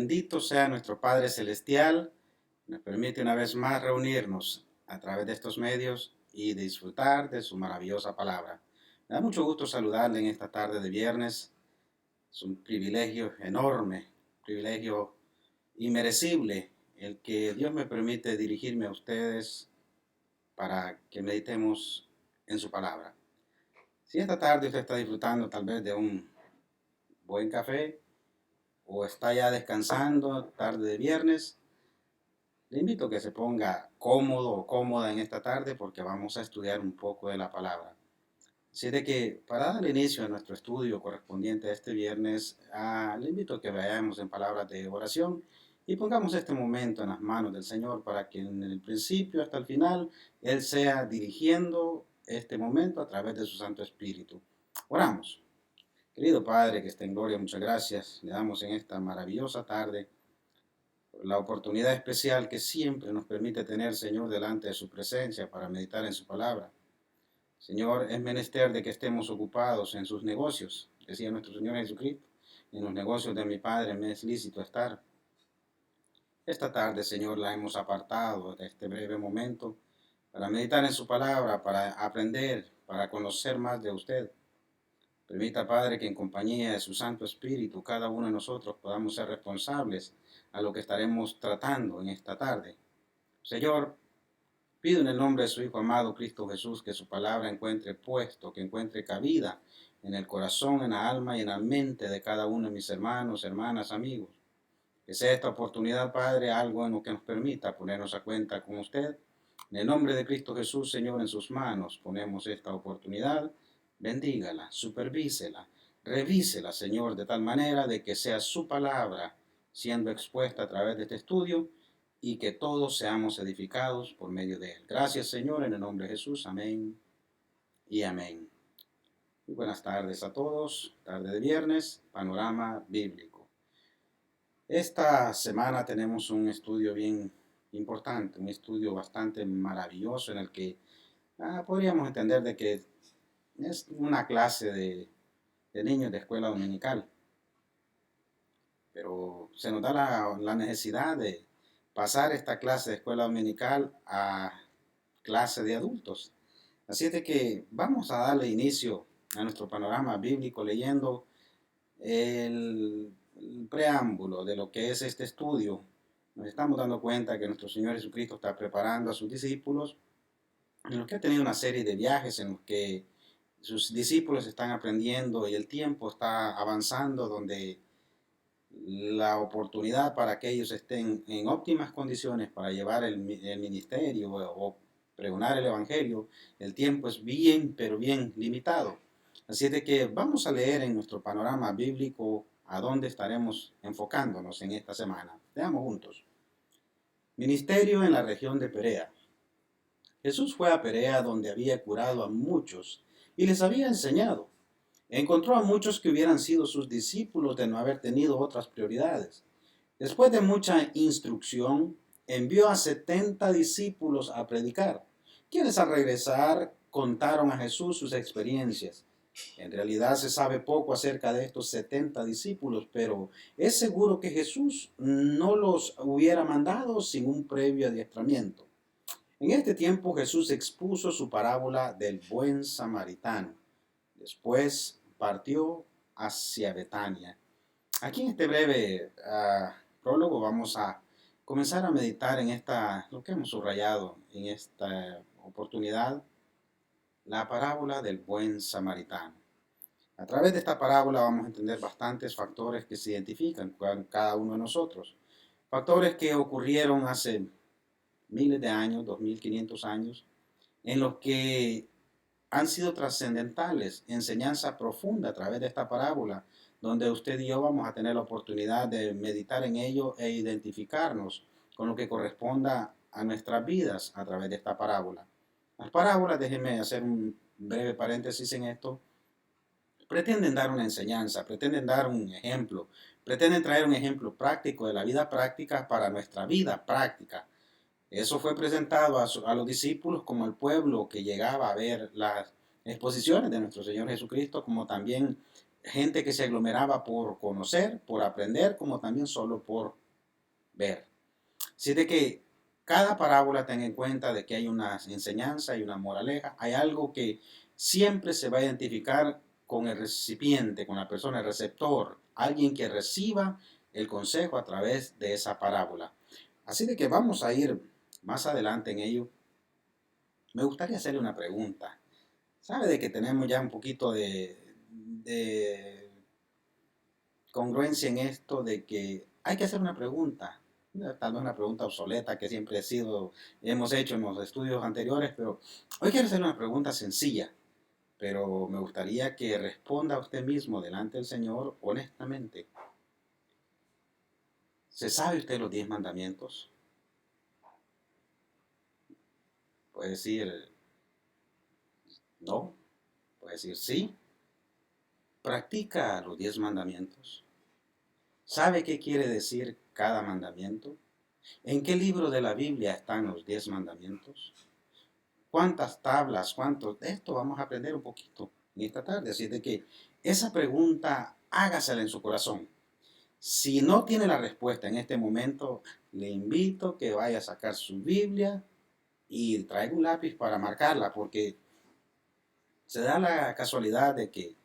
Bendito sea nuestro Padre Celestial, nos permite una vez más reunirnos a través de estos medios y disfrutar de su maravillosa palabra. Me da mucho gusto saludarle en esta tarde de viernes. Es un privilegio enorme, privilegio inmerecible el que Dios me permite dirigirme a ustedes para que meditemos en su palabra. Si esta tarde usted está disfrutando tal vez de un buen café o está ya descansando tarde de viernes, le invito a que se ponga cómodo o cómoda en esta tarde porque vamos a estudiar un poco de la palabra. Así de que para dar inicio a nuestro estudio correspondiente a este viernes, le invito a que vayamos en palabras de oración y pongamos este momento en las manos del Señor para que en el principio hasta el final Él sea dirigiendo este momento a través de su Santo Espíritu. Oramos. Querido Padre que está en gloria, muchas gracias. Le damos en esta maravillosa tarde la oportunidad especial que siempre nos permite tener, Señor, delante de su presencia para meditar en su palabra. Señor, es menester de que estemos ocupados en sus negocios, decía nuestro Señor Jesucristo. En los negocios de mi Padre me es lícito estar. Esta tarde, Señor, la hemos apartado de este breve momento para meditar en su palabra, para aprender, para conocer más de usted. Permita, Padre, que en compañía de su Santo Espíritu, cada uno de nosotros podamos ser responsables a lo que estaremos tratando en esta tarde. Señor, pido en el nombre de su Hijo amado, Cristo Jesús, que su palabra encuentre puesto, que encuentre cabida en el corazón, en la alma y en la mente de cada uno de mis hermanos, hermanas, amigos. Que sea esta oportunidad, Padre, algo en lo que nos permita ponernos a cuenta con usted. En el nombre de Cristo Jesús, Señor, en sus manos ponemos esta oportunidad. Bendígala, supervísela, revísela, Señor, de tal manera de que sea su palabra siendo expuesta a través de este estudio y que todos seamos edificados por medio de él. Gracias, Señor, en el nombre de Jesús. Amén y amén. Muy buenas tardes a todos. Tarde de viernes, panorama bíblico. Esta semana tenemos un estudio bien importante, un estudio bastante maravilloso en el que podríamos entender de que es una clase de niños de escuela dominical, pero se nos da la necesidad de pasar esta clase de escuela dominical a clase de adultos. Así es de que vamos a darle inicio a nuestro panorama bíblico leyendo el preámbulo de lo que es este estudio. Nos estamos dando cuenta que nuestro Señor Jesucristo está preparando a sus discípulos, en los que ha tenido una serie de viajes en los que sus discípulos están aprendiendo y el tiempo está avanzando, donde la oportunidad para que ellos estén en óptimas condiciones para llevar el ministerio o pregonar el evangelio, el tiempo es bien, pero bien limitado. Así es de que vamos a leer en nuestro panorama bíblico a dónde estaremos enfocándonos en esta semana. Veamos juntos. Ministerio en la región de Perea. Jesús fue a Perea, donde había curado a muchos y les había enseñado. Encontró a muchos que hubieran sido sus discípulos de no haber tenido otras prioridades. Después de mucha instrucción, envió a 70 discípulos a predicar, quienes al regresar contaron a Jesús sus experiencias. En realidad se sabe poco acerca de estos 70 discípulos, pero es seguro que Jesús no los hubiera mandado sin un previo adiestramiento. En este tiempo Jesús expuso su parábola del buen samaritano. Después partió hacia Betania. Aquí en este breve prólogo vamos a comenzar a meditar en lo que hemos subrayado en esta oportunidad, la parábola del buen samaritano. A través de esta parábola vamos a entender bastantes factores que se identifican con cada uno de nosotros. Factores que ocurrieron hace miles de años, 2500 años, en los que han sido trascendentales, enseñanza profunda a través de esta parábola, donde usted y yo vamos a tener la oportunidad de meditar en ello e identificarnos con lo que corresponda a nuestras vidas a través de esta parábola. Las parábolas, déjenme hacer un breve paréntesis en esto, pretenden dar una enseñanza, pretenden dar un ejemplo, pretenden traer un ejemplo práctico de la vida práctica para nuestra vida práctica. Eso fue presentado a los discípulos como el pueblo que llegaba a ver las exposiciones de nuestro Señor Jesucristo, como también gente que se aglomeraba por conocer, por aprender, como también solo por ver. Así de que cada parábola tenga en cuenta de que hay una enseñanza y una moraleja, hay algo que siempre se va a identificar con el recipiente, con la persona, el receptor, alguien que reciba el consejo a través de esa parábola. Así de que vamos a ir más adelante en ello. Me gustaría hacerle una pregunta. ¿Sabe de que tenemos ya un poquito de congruencia en esto de que hay que hacer una pregunta? Tal vez una pregunta obsoleta que siempre hemos hecho en los estudios anteriores, pero hoy quiero hacer una pregunta sencilla, pero me gustaría que responda usted mismo delante del Señor honestamente. ¿Se sabe usted los 10 mandamientos? Puede decir no, puede decir sí. ¿Practica los 10 mandamientos? ¿Sabe qué quiere decir cada mandamiento? ¿En qué libro de la Biblia están los 10 mandamientos? ¿Cuántas tablas? ¿Cuántos? De esto vamos a aprender un poquito en esta tarde. Así de que esa pregunta hágasela en su corazón. Si no tiene la respuesta en este momento, le invito a que vaya a sacar su Biblia y traiga un lápiz para marcarla, porque se da la casualidad de que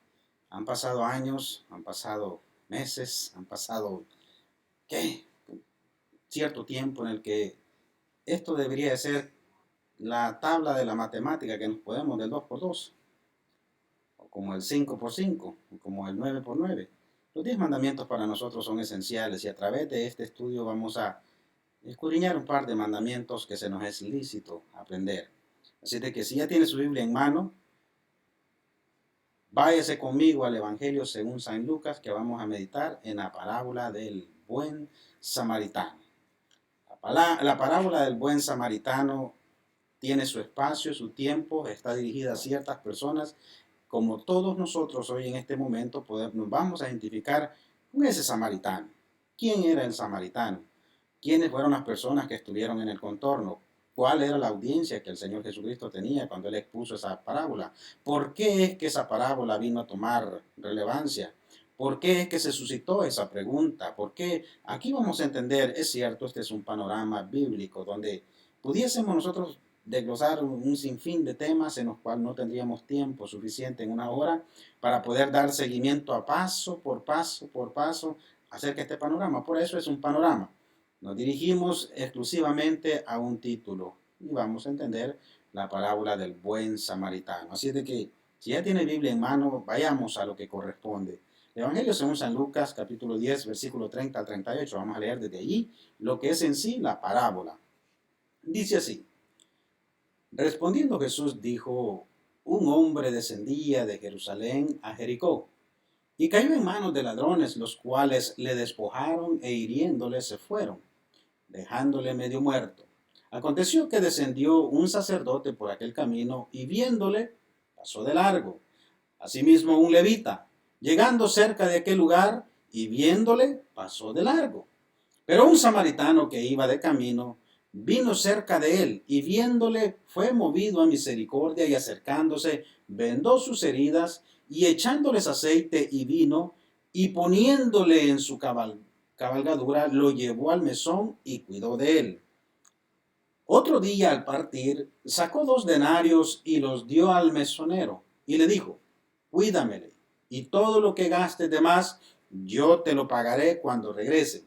han pasado años, han pasado meses, han pasado, ¿qué? Cierto tiempo en el que esto debería ser la tabla de la matemática que nos podemos del 2 por 2, o como el 5 por 5, o como el 9 por 9. Los 10 mandamientos para nosotros son esenciales y a través de este estudio vamos a escudriñar un par de mandamientos que se nos es lícito aprender. Así de que si ya tiene su Biblia en mano, váyase conmigo al Evangelio según San Lucas, que vamos a meditar en la parábola del buen samaritano. La parábola del buen samaritano tiene su espacio, su tiempo, está dirigida a ciertas personas. Como todos nosotros hoy en este momento nos vamos a identificar con ese samaritano. ¿Quién era el samaritano? ¿Quiénes fueron las personas que estuvieron en el contorno? ¿Cuál era la audiencia que el Señor Jesucristo tenía cuando Él expuso esa parábola? ¿Por qué es que esa parábola vino a tomar relevancia? ¿Por qué es que se suscitó esa pregunta? ¿Por qué? Aquí vamos a entender, es cierto, este es un panorama bíblico donde pudiésemos nosotros desglosar un sinfín de temas en los cuales no tendríamos tiempo suficiente en una hora para poder dar seguimiento a paso por paso por paso acerca de este panorama. Por eso es un panorama. Nos dirigimos exclusivamente a un título y vamos a entender la parábola del buen samaritano. Así de que si ya tiene Biblia en mano, vayamos a lo que corresponde. El Evangelio según San Lucas, capítulo 10, versículo 30 al 38. Vamos a leer desde allí lo que es en sí la parábola. Dice así: respondiendo Jesús dijo, un hombre descendía de Jerusalén a Jericó y cayó en manos de ladrones, los cuales le despojaron e hiriéndole se fueron, dejándole medio muerto. Aconteció que descendió un sacerdote por aquel camino y viéndole pasó de largo. Asimismo un levita, llegando cerca de aquel lugar y viéndole pasó de largo. Pero un samaritano que iba de camino vino cerca de él y viéndole fue movido a misericordia y acercándose vendó sus heridas y echándoles aceite y vino y poniéndole en su cabalgadura lo llevó al mesón y cuidó de él. Otro día al partir sacó 2 denarios y los dio al mesonero y le dijo, cuídamele y todo lo que gastes de más yo te lo pagaré cuando regrese.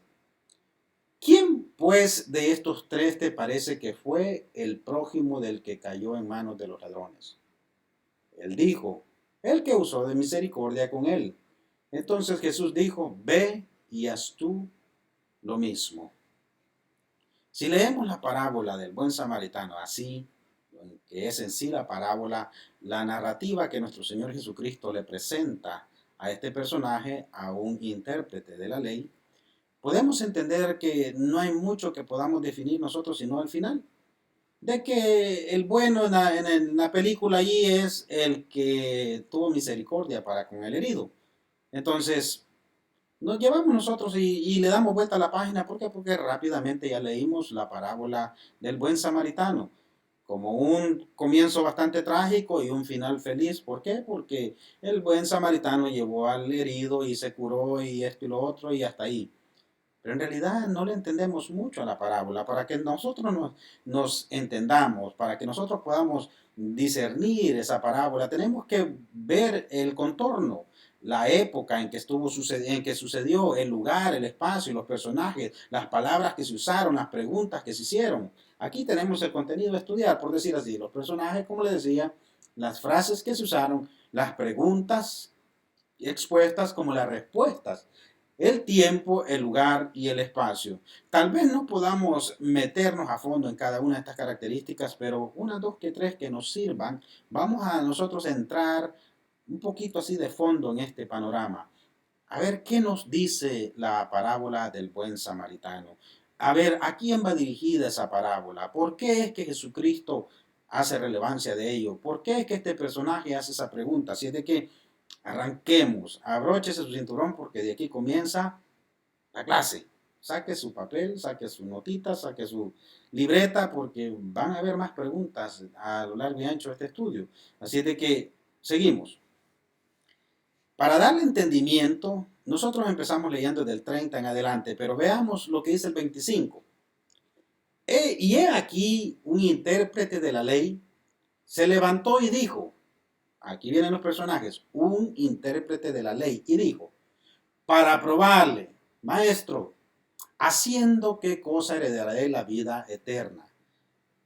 ¿Quién, pues, de estos 3 te parece que fue el prójimo del que cayó en manos de los ladrones? Él dijo, el que usó de misericordia con él. Entonces Jesús dijo, ve y haz tú lo mismo. Si leemos la parábola del buen samaritano así, que es en sí la parábola, la narrativa que nuestro Señor Jesucristo le presenta a este personaje, a un intérprete de la ley, podemos entender que no hay mucho que podamos definir nosotros sino al final. De que el bueno en la película allí es el que tuvo misericordia para con el herido. Entonces, nos llevamos nosotros y le damos vuelta a la página. ¿Por qué? Porque rápidamente ya leímos la parábola del buen samaritano. como un comienzo bastante trágico y un final feliz. ¿Por qué? Porque el buen samaritano llevó al herido y se curó y esto y lo otro y hasta ahí. Pero en realidad no le entendemos mucho a la parábola. Para que nosotros nos entendamos, para que nosotros podamos discernir esa parábola, tenemos que ver el contorno, la época en que en que sucedió, el lugar, el espacio, los personajes, las palabras que se usaron, las preguntas que se hicieron. Aquí tenemos el contenido a estudiar, por decir así, los personajes, como le decía, las frases que se usaron, las preguntas expuestas como las respuestas, el tiempo, el lugar y el espacio. Tal vez no podamos meternos a fondo en cada una de estas características, pero una, dos, que tres que nos sirvan, vamos a nosotros entrar un poquito así de fondo en este panorama. A ver qué nos dice la parábola del buen samaritano. A ver, ¿a quién va dirigida esa parábola? ¿Por qué es que Jesucristo hace relevancia de ello? ¿Por qué es que este personaje hace esa pregunta? Así es de que arranquemos, abróchese su cinturón porque de aquí comienza la clase. Saque su papel, saque su notita, saque su libreta porque van a haber más preguntas a lo largo y ancho de este estudio. Así es de que seguimos. Para darle entendimiento, nosotros empezamos leyendo del 30 en adelante, pero veamos lo que dice el 25. Y he aquí un intérprete de la ley se levantó y dijo, aquí vienen los personajes, un intérprete de la ley y dijo, para probarle, maestro, haciendo qué cosa heredaré la vida eterna.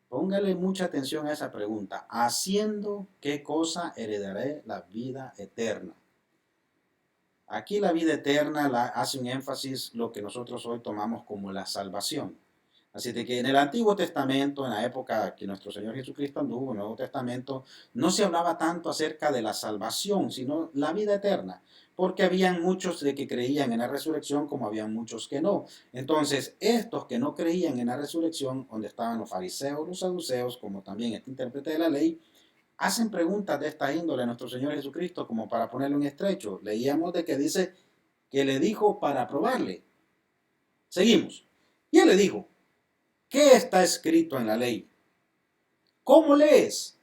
Póngale mucha atención a esa pregunta. Haciendo qué cosa heredaré la vida eterna. Aquí la vida eterna hace un énfasis lo que nosotros hoy tomamos como la salvación. Así de que en el Antiguo Testamento, en la época que nuestro Señor Jesucristo anduvo, en el Nuevo Testamento, no se hablaba tanto acerca de la salvación, sino la vida eterna, porque habían muchos de que creían en la resurrección como habían muchos que no. Entonces, estos que no creían en la resurrección, donde estaban los fariseos, los saduceos, como también este intérprete de la ley, hacen preguntas de esta índole a nuestro Señor Jesucristo como para ponerlo en estrecho. Leíamos de que dice que le dijo para probarle. Seguimos. Y él le dijo, ¿qué está escrito en la ley? ¿Cómo lees?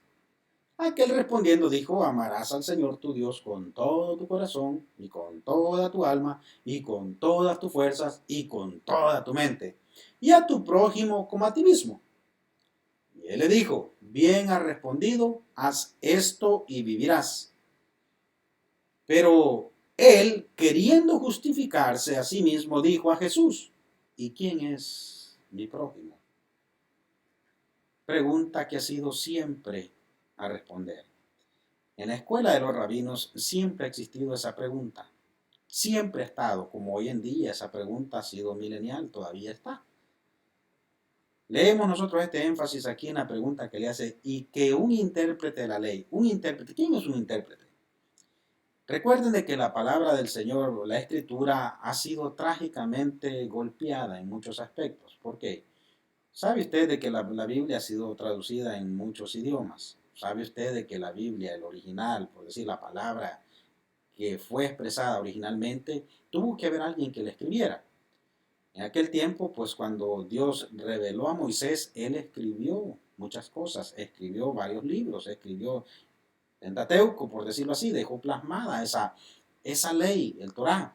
Aquel respondiendo dijo, amarás al Señor tu Dios con todo tu corazón y con toda tu alma y con todas tus fuerzas y con toda tu mente, y a tu prójimo como a ti mismo. Y él le dijo, bien has respondido, haz esto y vivirás. Pero él, queriendo justificarse a sí mismo, dijo a Jesús, ¿y quién es mi prójimo? Pregunta que ha sido siempre a responder. En la escuela de los rabinos siempre ha existido esa pregunta. Siempre ha estado, como hoy en día esa pregunta ha sido milenial, todavía está. Leemos nosotros este énfasis aquí en la pregunta que le hace, y que un intérprete de la ley, un intérprete, ¿quién es un intérprete? Recuerden de que la palabra del Señor, la escritura, ha sido trágicamente golpeada en muchos aspectos. ¿Por qué? ¿Sabe usted de que la Biblia ha sido traducida en muchos idiomas? ¿Sabe usted de que la Biblia, el original, por decir la palabra que fue expresada originalmente, tuvo que haber alguien que la escribiera? En aquel tiempo, pues cuando Dios reveló a Moisés, él escribió muchas cosas, escribió varios libros, escribió Pentateuco, por decirlo así, dejó plasmada esa ley, el Torá.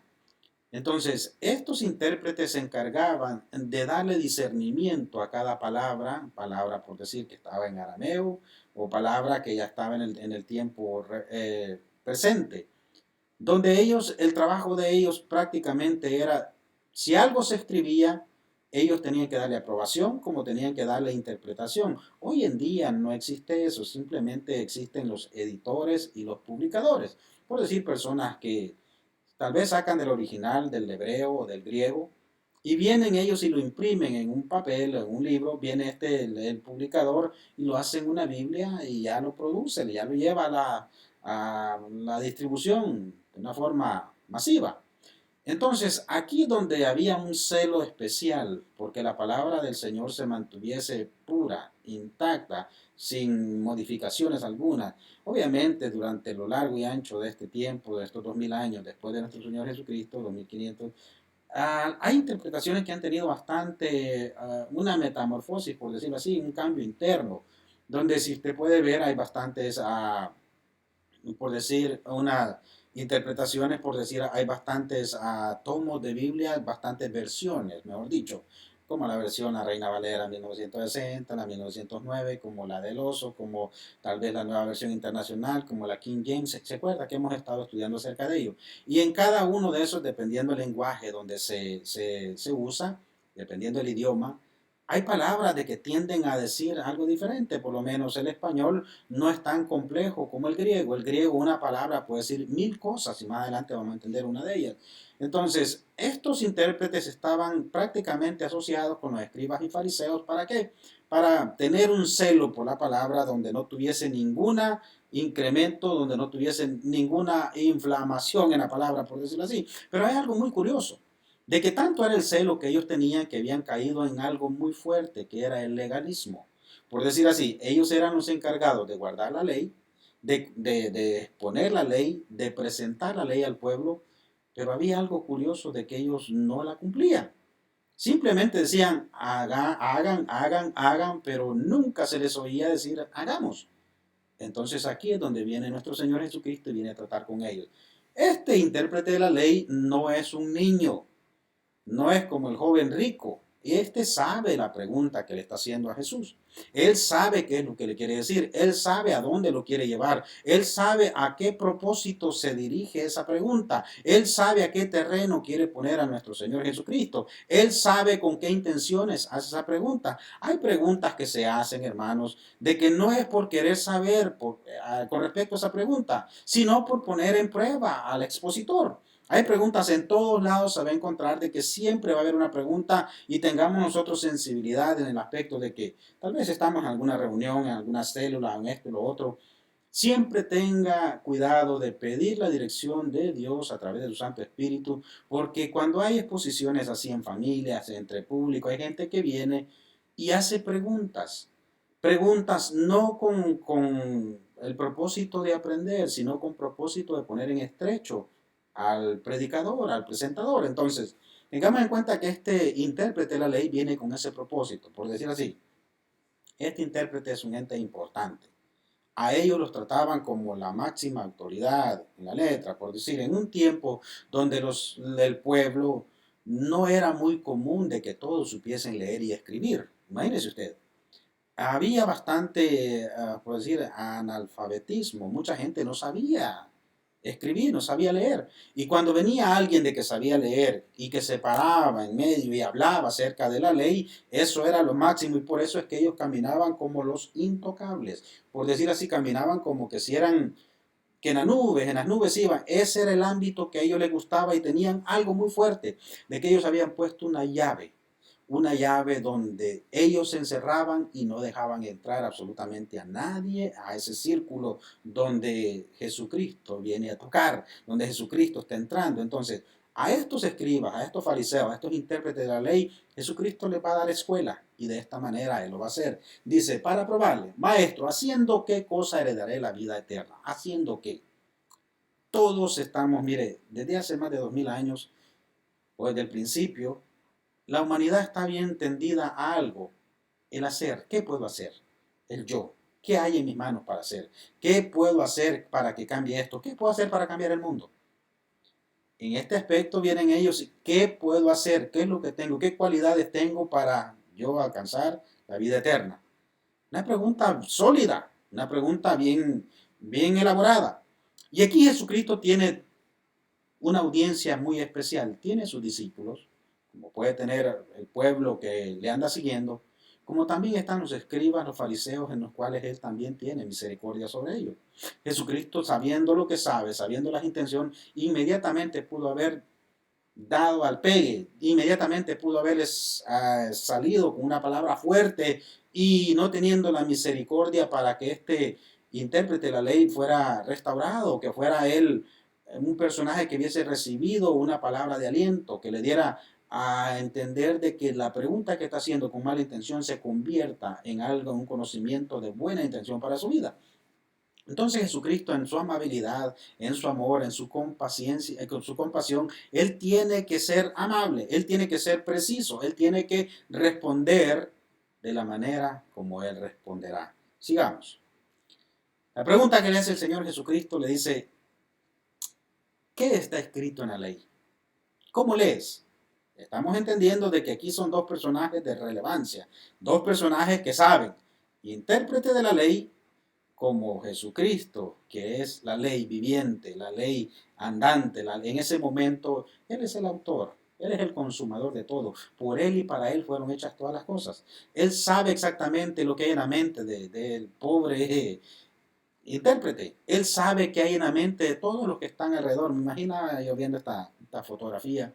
Entonces, estos intérpretes se encargaban de darle discernimiento a cada palabra, palabra por decir que estaba en arameo o palabra que ya estaba en el tiempo presente, donde ellos, el trabajo de ellos prácticamente era, si algo se escribía, ellos tenían que darle aprobación como tenían que darle interpretación. Hoy en día no existe eso, simplemente existen los editores y los publicadores, por decir personas que tal vez sacan del original, del hebreo o del griego, y vienen ellos y lo imprimen en un papel, en un libro, viene el publicador y lo hace en una Biblia y ya lo produce, ya lo lleva a la distribución de una forma masiva. Entonces, aquí donde había un celo especial, porque la palabra del Señor se mantuviese pura, intacta, sin modificaciones algunas. Obviamente, durante lo largo y ancho de este tiempo, de estos 2000 años, después de nuestro Señor Jesucristo, 2500, hay interpretaciones que han tenido bastante, una metamorfosis, por decirlo así, un cambio interno, donde si usted puede ver hay bastantes, por decir, unas interpretaciones, por decir, hay bastantes tomos de Biblia, bastantes versiones, mejor dicho, como la versión La Reina Valera 1960, la 1909, como la del Oso, como tal vez la nueva versión internacional, como la King James. ¿Se acuerda que hemos estado estudiando acerca de ello? Y en cada uno de esos, dependiendo del lenguaje donde se usa, dependiendo del idioma, hay palabras de que tienden a decir algo diferente. Por lo menos el español no es tan complejo como el griego. El griego, una palabra puede decir mil cosas y más adelante vamos a entender una de ellas. Entonces, estos intérpretes estaban prácticamente asociados con los escribas y fariseos. ¿Para qué? Para tener un celo por la palabra donde no tuviese ninguna incremento, donde no tuviese ninguna inflamación en la palabra, por decirlo así. Pero hay algo muy curioso, de que tanto era el celo que ellos tenían que habían caído en algo muy fuerte, que era el legalismo. Por decir así, ellos eran los encargados de guardar la ley, de exponer la ley, de presentar la ley al pueblo, pero había algo curioso de que ellos no la cumplían. Simplemente decían, hagan, hagan, hagan, hagan, pero nunca se les oía decir, hagamos. Entonces aquí es donde viene nuestro Señor Jesucristo y viene a tratar con ellos. Este intérprete de la ley no es un niño, no es como el joven rico. Este sabe la pregunta que le está haciendo a Jesús. Él sabe qué es lo que le quiere decir. Él sabe a dónde lo quiere llevar. Él sabe a qué propósito se dirige esa pregunta. Él sabe a qué terreno quiere poner a nuestro Señor Jesucristo. Él sabe con qué intenciones hace esa pregunta. Hay preguntas que se hacen, hermanos, de que no es por querer saber con respecto a esa pregunta, sino por poner en prueba al expositor. Hay preguntas en todos lados, se va a encontrar de que siempre va a haber una pregunta y tengamos nosotros sensibilidad en el aspecto de que tal vez estamos en alguna reunión, en alguna célula, en esto y lo otro. Siempre tenga cuidado de pedir la dirección de Dios a través de su Santo Espíritu, porque cuando hay exposiciones así en familias, entre público, hay gente que viene y hace preguntas. Preguntas no con el propósito de aprender, sino con propósito de poner en estrecho al predicador, al presentador. Entonces, tengamos en cuenta que este intérprete de la ley viene con ese propósito, por decir así. Este intérprete es un ente importante. A ellos los trataban como la máxima autoridad en la letra, por decir, en un tiempo donde los del pueblo no era muy común de que todos supiesen leer y escribir. Imagínese usted. Había bastante, por decir, analfabetismo. Mucha gente no sabía escribir, no sabía leer. Y cuando venía alguien de que sabía leer y que se paraba en medio y hablaba acerca de la ley, eso era lo máximo. Y por eso es que ellos caminaban como los intocables. Por decir así, caminaban como que si eran, que en las nubes iban. Ese era el ámbito que a ellos les gustaba y tenían algo muy fuerte, de que ellos habían puesto una llave donde ellos se encerraban y no dejaban entrar absolutamente a nadie a ese círculo donde Jesucristo viene a tocar, donde Jesucristo está entrando. Entonces, a estos escribas, a estos fariseos, a estos intérpretes de la ley, Jesucristo les va a dar escuela y de esta manera Él lo va a hacer. Dice, para probarle, maestro, ¿haciendo qué cosa heredaré la vida eterna? ¿Haciendo qué? Todos estamos, mire, desde hace más de 2000 años, o desde el principio, la humanidad está bien tendida a algo, el hacer. ¿Qué puedo hacer? El yo. ¿Qué hay en mis manos para hacer? ¿Qué puedo hacer para que cambie esto? ¿Qué puedo hacer para cambiar el mundo? En este aspecto vienen ellos, ¿qué puedo hacer? ¿Qué es lo que tengo? ¿Qué cualidades tengo para yo alcanzar la vida eterna? Una pregunta sólida, una pregunta bien elaborada. Y aquí Jesucristo tiene una audiencia muy especial. Tiene sus discípulos, como puede tener el pueblo que le anda siguiendo, como también están los escribas, los fariseos, en los cuales Él también tiene misericordia sobre ellos. Jesucristo, sabiendo lo que sabe, sabiendo las intenciones, inmediatamente pudo haber dado al pegue, inmediatamente pudo haberles salido con una palabra fuerte y no teniendo la misericordia para que este intérprete de la ley fuera restaurado, que fuera él un personaje que hubiese recibido una palabra de aliento, que le diera a entender de que la pregunta que está haciendo con mala intención se convierta en algo, en un conocimiento de buena intención para su vida. Entonces Jesucristo en su amabilidad, en su amor, en su compaciencia, con su compasión, Él tiene que ser amable, Él tiene que ser preciso, Él tiene que responder de la manera como Él responderá. Sigamos. La pregunta que le hace el Señor Jesucristo le dice, ¿qué está escrito en la ley? ¿Cómo lees? Estamos entendiendo de que aquí son dos personajes de relevancia, dos personajes que saben. Intérprete de la ley como Jesucristo, que es la ley viviente, la ley andante. En ese momento, Él es el autor, Él es el consumador de todo. Por Él y para Él fueron hechas todas las cosas. Él sabe exactamente lo que hay en la mente del pobre intérprete. Él sabe qué hay en la mente de todos los que están alrededor. Me imagino yo viendo esta fotografía,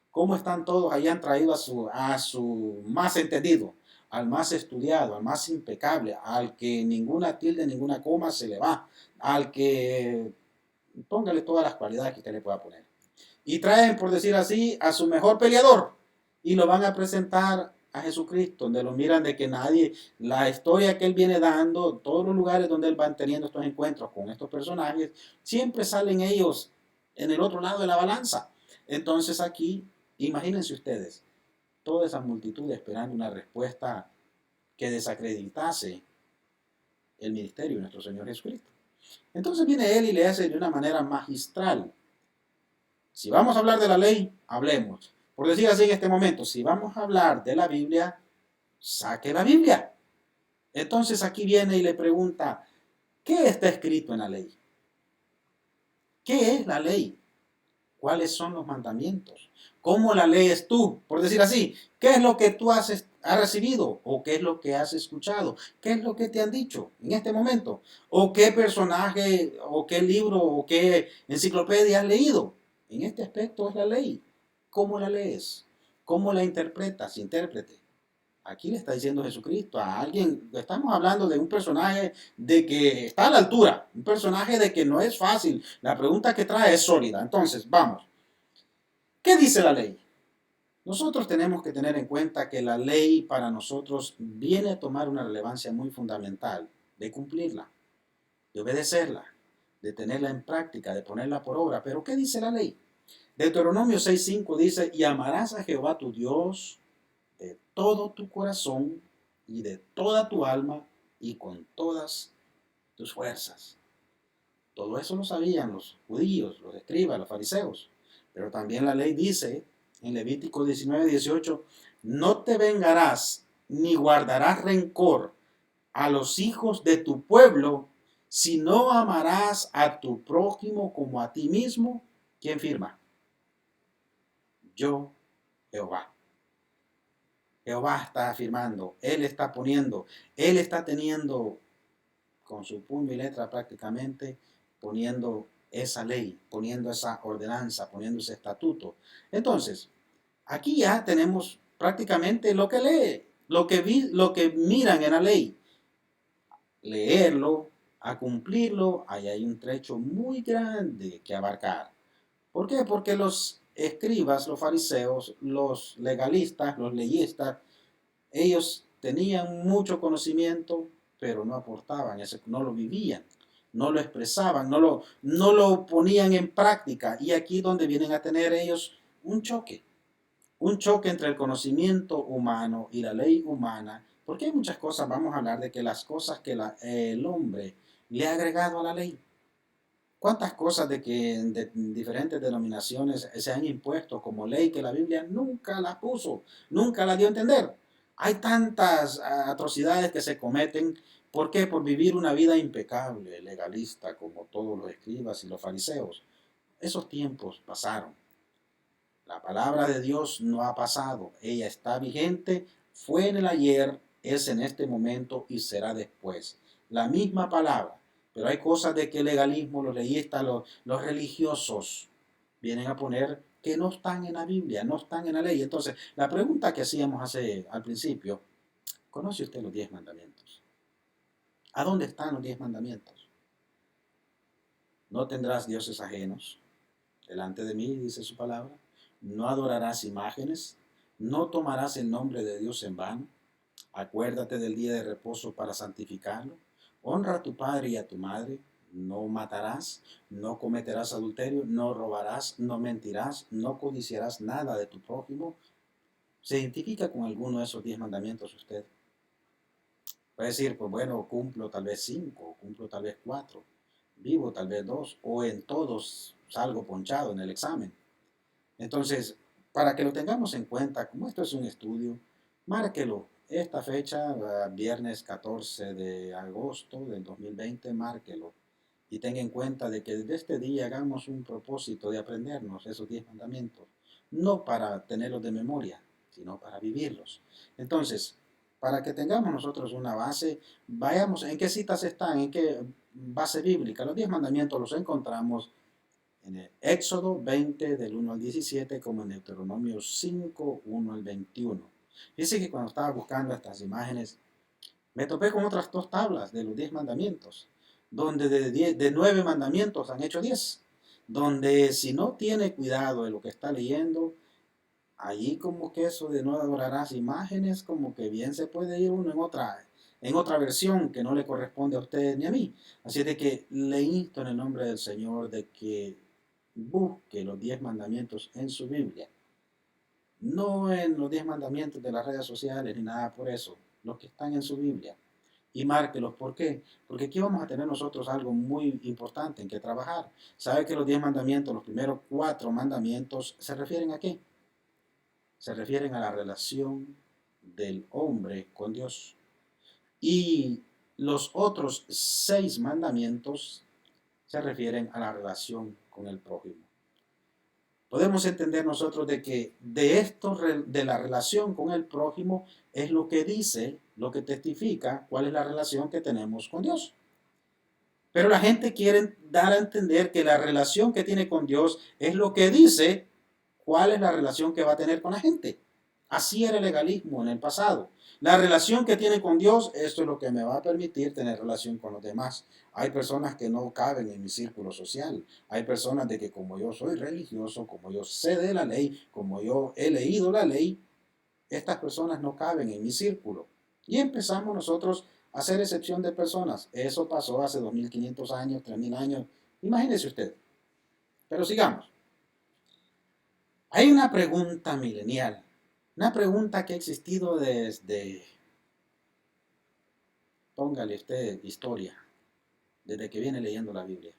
cómo están todos allá han traído a su más entendido, al más estudiado, al más impecable, al que ninguna tilde, ninguna coma se le va, al que póngale todas las cualidades que usted le pueda poner. Y traen, por decir así, a su mejor peleador y lo van a presentar a Jesucristo, donde lo miran de que nadie, la historia que él viene dando, todos los lugares donde él va teniendo estos encuentros con estos personajes, siempre salen ellos en el otro lado de la balanza. Entonces aquí, imagínense ustedes, toda esa multitud esperando una respuesta que desacreditase el ministerio de nuestro Señor Jesucristo. Entonces viene él y le hace de una manera magistral. Si vamos a hablar de la ley, hablemos. Por decir así en este momento, si vamos a hablar de la Biblia, saque la Biblia. Entonces aquí viene y le pregunta, ¿qué está escrito en la ley? ¿Qué es la ley? ¿Cuáles son los mandamientos? ¿Cómo la lees tú? Por decir así, ¿qué es lo que tú has recibido? ¿O qué es lo que has escuchado? ¿Qué es lo que te han dicho en este momento? ¿O qué personaje, o qué libro, o qué enciclopedia has leído? En este aspecto es la ley. ¿Cómo la lees? ¿Cómo la interpretas? Intérprete. Aquí le está diciendo Jesucristo a alguien, estamos hablando de un personaje de que está a la altura, un personaje de que no es fácil. La pregunta que trae es sólida. Entonces, vamos. ¿Qué dice la ley? Nosotros tenemos que tener en cuenta que la ley para nosotros viene a tomar una relevancia muy fundamental de cumplirla, de obedecerla, de tenerla en práctica, de ponerla por obra. Pero ¿qué dice la ley? Deuteronomio 6:5 dice, y amarás a Jehová tu Dios de todo tu corazón y de toda tu alma y con todas tus fuerzas. Todo eso lo sabían los judíos, los escribas, los fariseos. Pero también la ley dice en Levítico 19:18, no te vengarás ni guardarás rencor a los hijos de tu pueblo, sino amarás a tu prójimo como a ti mismo. ¿Quién firma? Yo, Jehová. Jehová está afirmando, Él está poniendo, Él está teniendo con su puño y letra prácticamente, poniendo esa ley, poniendo esa ordenanza, poniendo ese estatuto. Entonces, aquí ya tenemos prácticamente lo que lee, lo que miran en la ley. Leerlo, a cumplirlo, ahí hay un trecho muy grande que abarcar. ¿Por qué? Porque los escribas, los fariseos, los legalistas, los leyistas, ellos tenían mucho conocimiento, pero no aportaban, no lo vivían, no lo expresaban, no lo ponían en práctica. Y aquí donde vienen a tener ellos un choque entre el conocimiento humano y la ley humana, porque hay muchas cosas, vamos a hablar de que las cosas que el hombre le ha agregado a la ley. ¿Cuántas cosas de que de diferentes denominaciones se han impuesto como ley que la Biblia nunca la puso, nunca la dio a entender? Hay tantas atrocidades que se cometen. ¿Por qué? Por vivir una vida impecable, legalista, como todos los escribas y los fariseos. Esos tiempos pasaron. La palabra de Dios no ha pasado. Ella está vigente, fue en el ayer, es en este momento y será después. La misma palabra. Pero hay cosas de que el legalismo, los leyistas, los religiosos vienen a poner que no están en la Biblia, no están en la ley. Entonces, la pregunta que hacíamos al principio, ¿conoce usted los 10 mandamientos? ¿A dónde están los 10 mandamientos? No tendrás dioses ajenos delante de mí, dice su palabra. No adorarás imágenes. No tomarás el nombre de Dios en vano. Acuérdate del día de reposo para santificarlo. Honra a tu padre y a tu madre. No matarás, no cometerás adulterio, no robarás, no mentirás, no codiciarás nada de tu prójimo. ¿Se identifica con alguno de esos 10 mandamientos usted? Puede decir, pues bueno, cumplo tal vez 5, cumplo tal vez 4, vivo tal vez 2, o en todos salgo ponchado en el examen. Entonces, para que lo tengamos en cuenta, como esto es un estudio, márquelo. Esta fecha, viernes 14 de agosto del 2020, márquelo. Y tenga en cuenta de que desde este día hagamos un propósito de aprendernos esos 10 mandamientos. No para tenerlos de memoria, sino para vivirlos. Entonces, para que tengamos nosotros una base, vayamos en qué citas están, en qué base bíblica. Los 10 mandamientos los encontramos en el Éxodo 20 del 1 al 17 como en Deuteronomio 5, 1 al 21. Fíjense que cuando estaba buscando estas imágenes, me topé con otras dos tablas de los 10 mandamientos, donde de 9 mandamientos han hecho 10, donde si no tiene cuidado de lo que está leyendo, allí como que eso de no adorarás imágenes, como que bien se puede ir uno en otra versión que no le corresponde a usted ni a mí. Así de que le insto en el nombre del Señor de que busque los 10 mandamientos en su Biblia, no en los 10 mandamientos de las redes sociales ni nada por eso, los que están en su Biblia. Y márquelos. ¿Por qué? Porque aquí vamos a tener nosotros algo muy importante en que trabajar. ¿Sabe que los 10 mandamientos, los primeros 4 mandamientos, se refieren a qué? Se refieren a la relación del hombre con Dios. Y los otros 6 mandamientos se refieren a la relación con el prójimo. Podemos entender nosotros de que de esto, de la relación con el prójimo, es lo que dice, lo que testifica cuál es la relación que tenemos con Dios. Pero la gente quiere dar a entender que la relación que tiene con Dios es lo que dice cuál es la relación que va a tener con la gente. Así era el legalismo en el pasado. La relación que tiene con Dios, esto es lo que me va a permitir tener relación con los demás. Hay personas que no caben en mi círculo social. Hay personas de que como yo soy religioso, como yo sé de la ley, como yo he leído la ley, estas personas no caben en mi círculo. Y empezamos nosotros a hacer excepción de personas. Eso pasó hace 2500 años, 3000 años. Imagínese usted. Pero sigamos. Hay una pregunta milenial, una pregunta que ha existido desde, póngale usted historia, desde que viene leyendo la Biblia.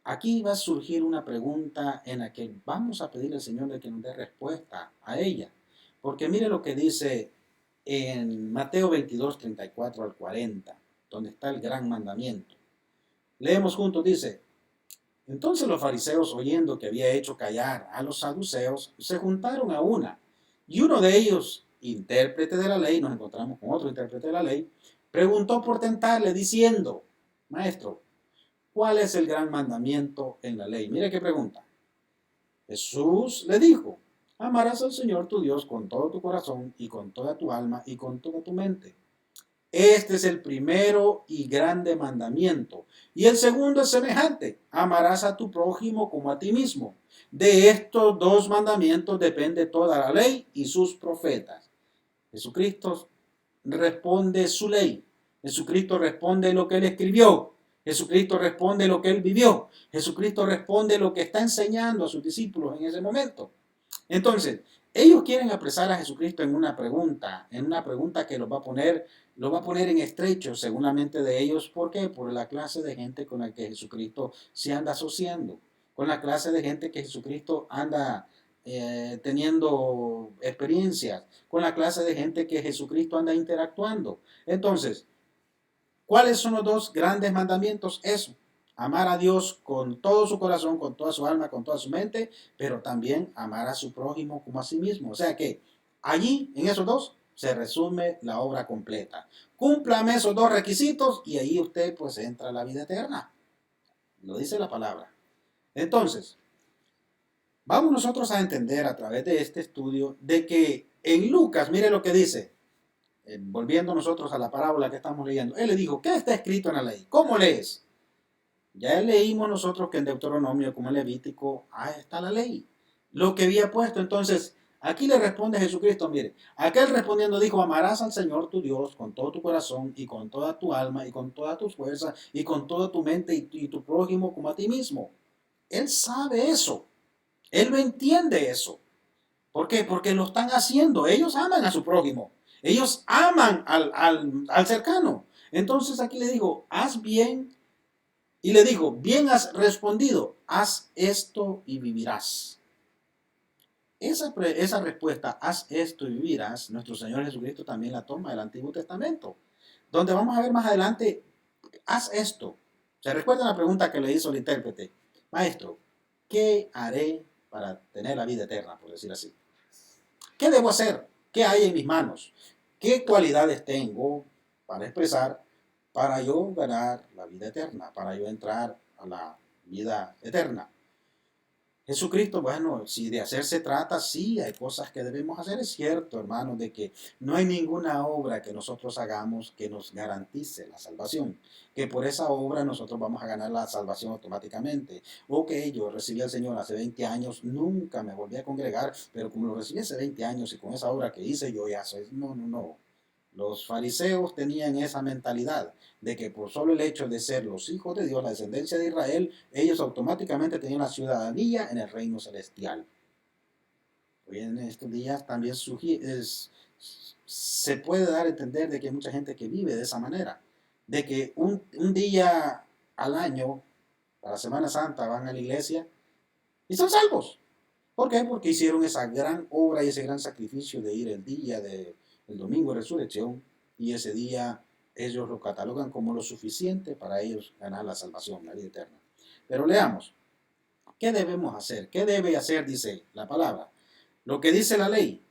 Aquí va a surgir una pregunta en la que vamos a pedirle al Señor de que nos dé respuesta a ella. Porque mire lo que dice en Mateo 22, 34 al 40, donde está el gran mandamiento. Leemos juntos, dice, entonces los fariseos, oyendo que había hecho callar a los saduceos, se juntaron a una. Y uno de ellos, intérprete de la ley, nos encontramos con otro intérprete de la ley, preguntó por tentarle diciendo, maestro, ¿cuál es el gran mandamiento en la ley? Mire qué pregunta. Jesús le dijo, amarás al Señor tu Dios con todo tu corazón y con toda tu alma y con toda tu mente. Este es el primero y grande mandamiento. Y el segundo es semejante. Amarás a tu prójimo como a ti mismo. De estos dos mandamientos depende toda la ley y sus profetas. Jesucristo responde su ley. Jesucristo responde lo que él escribió. Jesucristo responde lo que él vivió. Jesucristo responde lo que está enseñando a sus discípulos en ese momento. Entonces, ellos quieren apresar a Jesucristo en una pregunta que los va a poner en estrecho según la mente de ellos. ¿Por qué? Por la clase de gente con la que Jesucristo se anda asociando, con la clase de gente que Jesucristo anda teniendo experiencias, con la clase de gente que Jesucristo anda interactuando. Entonces, ¿cuáles son los dos grandes mandamientos? Eso, amar a Dios con todo su corazón, con toda su alma, con toda su mente, pero también amar a su prójimo como a sí mismo. O sea que allí, en esos dos, se resume la obra completa. Cúmplame esos dos requisitos y ahí usted pues entra a la vida eterna. Lo dice la palabra. Entonces, vamos nosotros a entender a través de este estudio de que en Lucas, mire lo que dice, volviendo nosotros a la parábola que estamos leyendo, él le dijo, ¿qué está escrito en la ley? ¿Cómo lees? Ya leímos nosotros que en Deuteronomio, como en Levítico, ahí está la ley. Lo que había puesto, entonces, aquí le responde Jesucristo, mire, aquel respondiendo dijo, amarás al Señor tu Dios con todo tu corazón y con toda tu alma y con todas tus fuerzas y con toda tu mente y tu prójimo como a ti mismo. Él sabe eso. Él lo entiende eso. ¿Por qué? Porque lo están haciendo. Ellos aman a su prójimo. Ellos aman al cercano. Entonces aquí le digo, haz bien. Y le digo, bien has respondido, haz esto y vivirás. Esa respuesta, haz esto y vivirás, nuestro Señor Jesucristo también la toma del Antiguo Testamento, donde vamos a ver más adelante, haz esto. ¿Se recuerdan la pregunta que le hizo el intérprete? Maestro, ¿qué haré para tener la vida eterna, por decir así? ¿Qué debo hacer? ¿Qué hay en mis manos? ¿Qué cualidades tengo para expresar para yo ganar la vida eterna, para yo entrar a la vida eterna? Jesucristo, bueno, si de hacer se trata, sí, hay cosas que debemos hacer. Es cierto, hermano, de que no hay ninguna obra que nosotros hagamos que nos garantice la salvación, que por esa obra nosotros vamos a ganar la salvación automáticamente. O que yo recibí al Señor hace 20 años, nunca me volví a congregar, pero como lo recibí hace 20 años y con esa obra que hice, yo ya soy, no, no, no. Los fariseos tenían esa mentalidad de que por solo el hecho de ser los hijos de Dios, la descendencia de Israel, ellos automáticamente tenían la ciudadanía en el reino celestial. Hoy en estos días también se puede dar a entender de que hay mucha gente que vive de esa manera, de que un día al año, para Semana Santa, van a la iglesia y son salvos. ¿Por qué? Porque hicieron esa gran obra y ese gran sacrificio de ir el día del domingo de resurrección, y ese día ellos lo catalogan como lo suficiente para ellos ganar la salvación, la vida eterna. Pero leamos, ¿qué debemos hacer? ¿Qué debe hacer? Dice la palabra. Lo que dice la ley.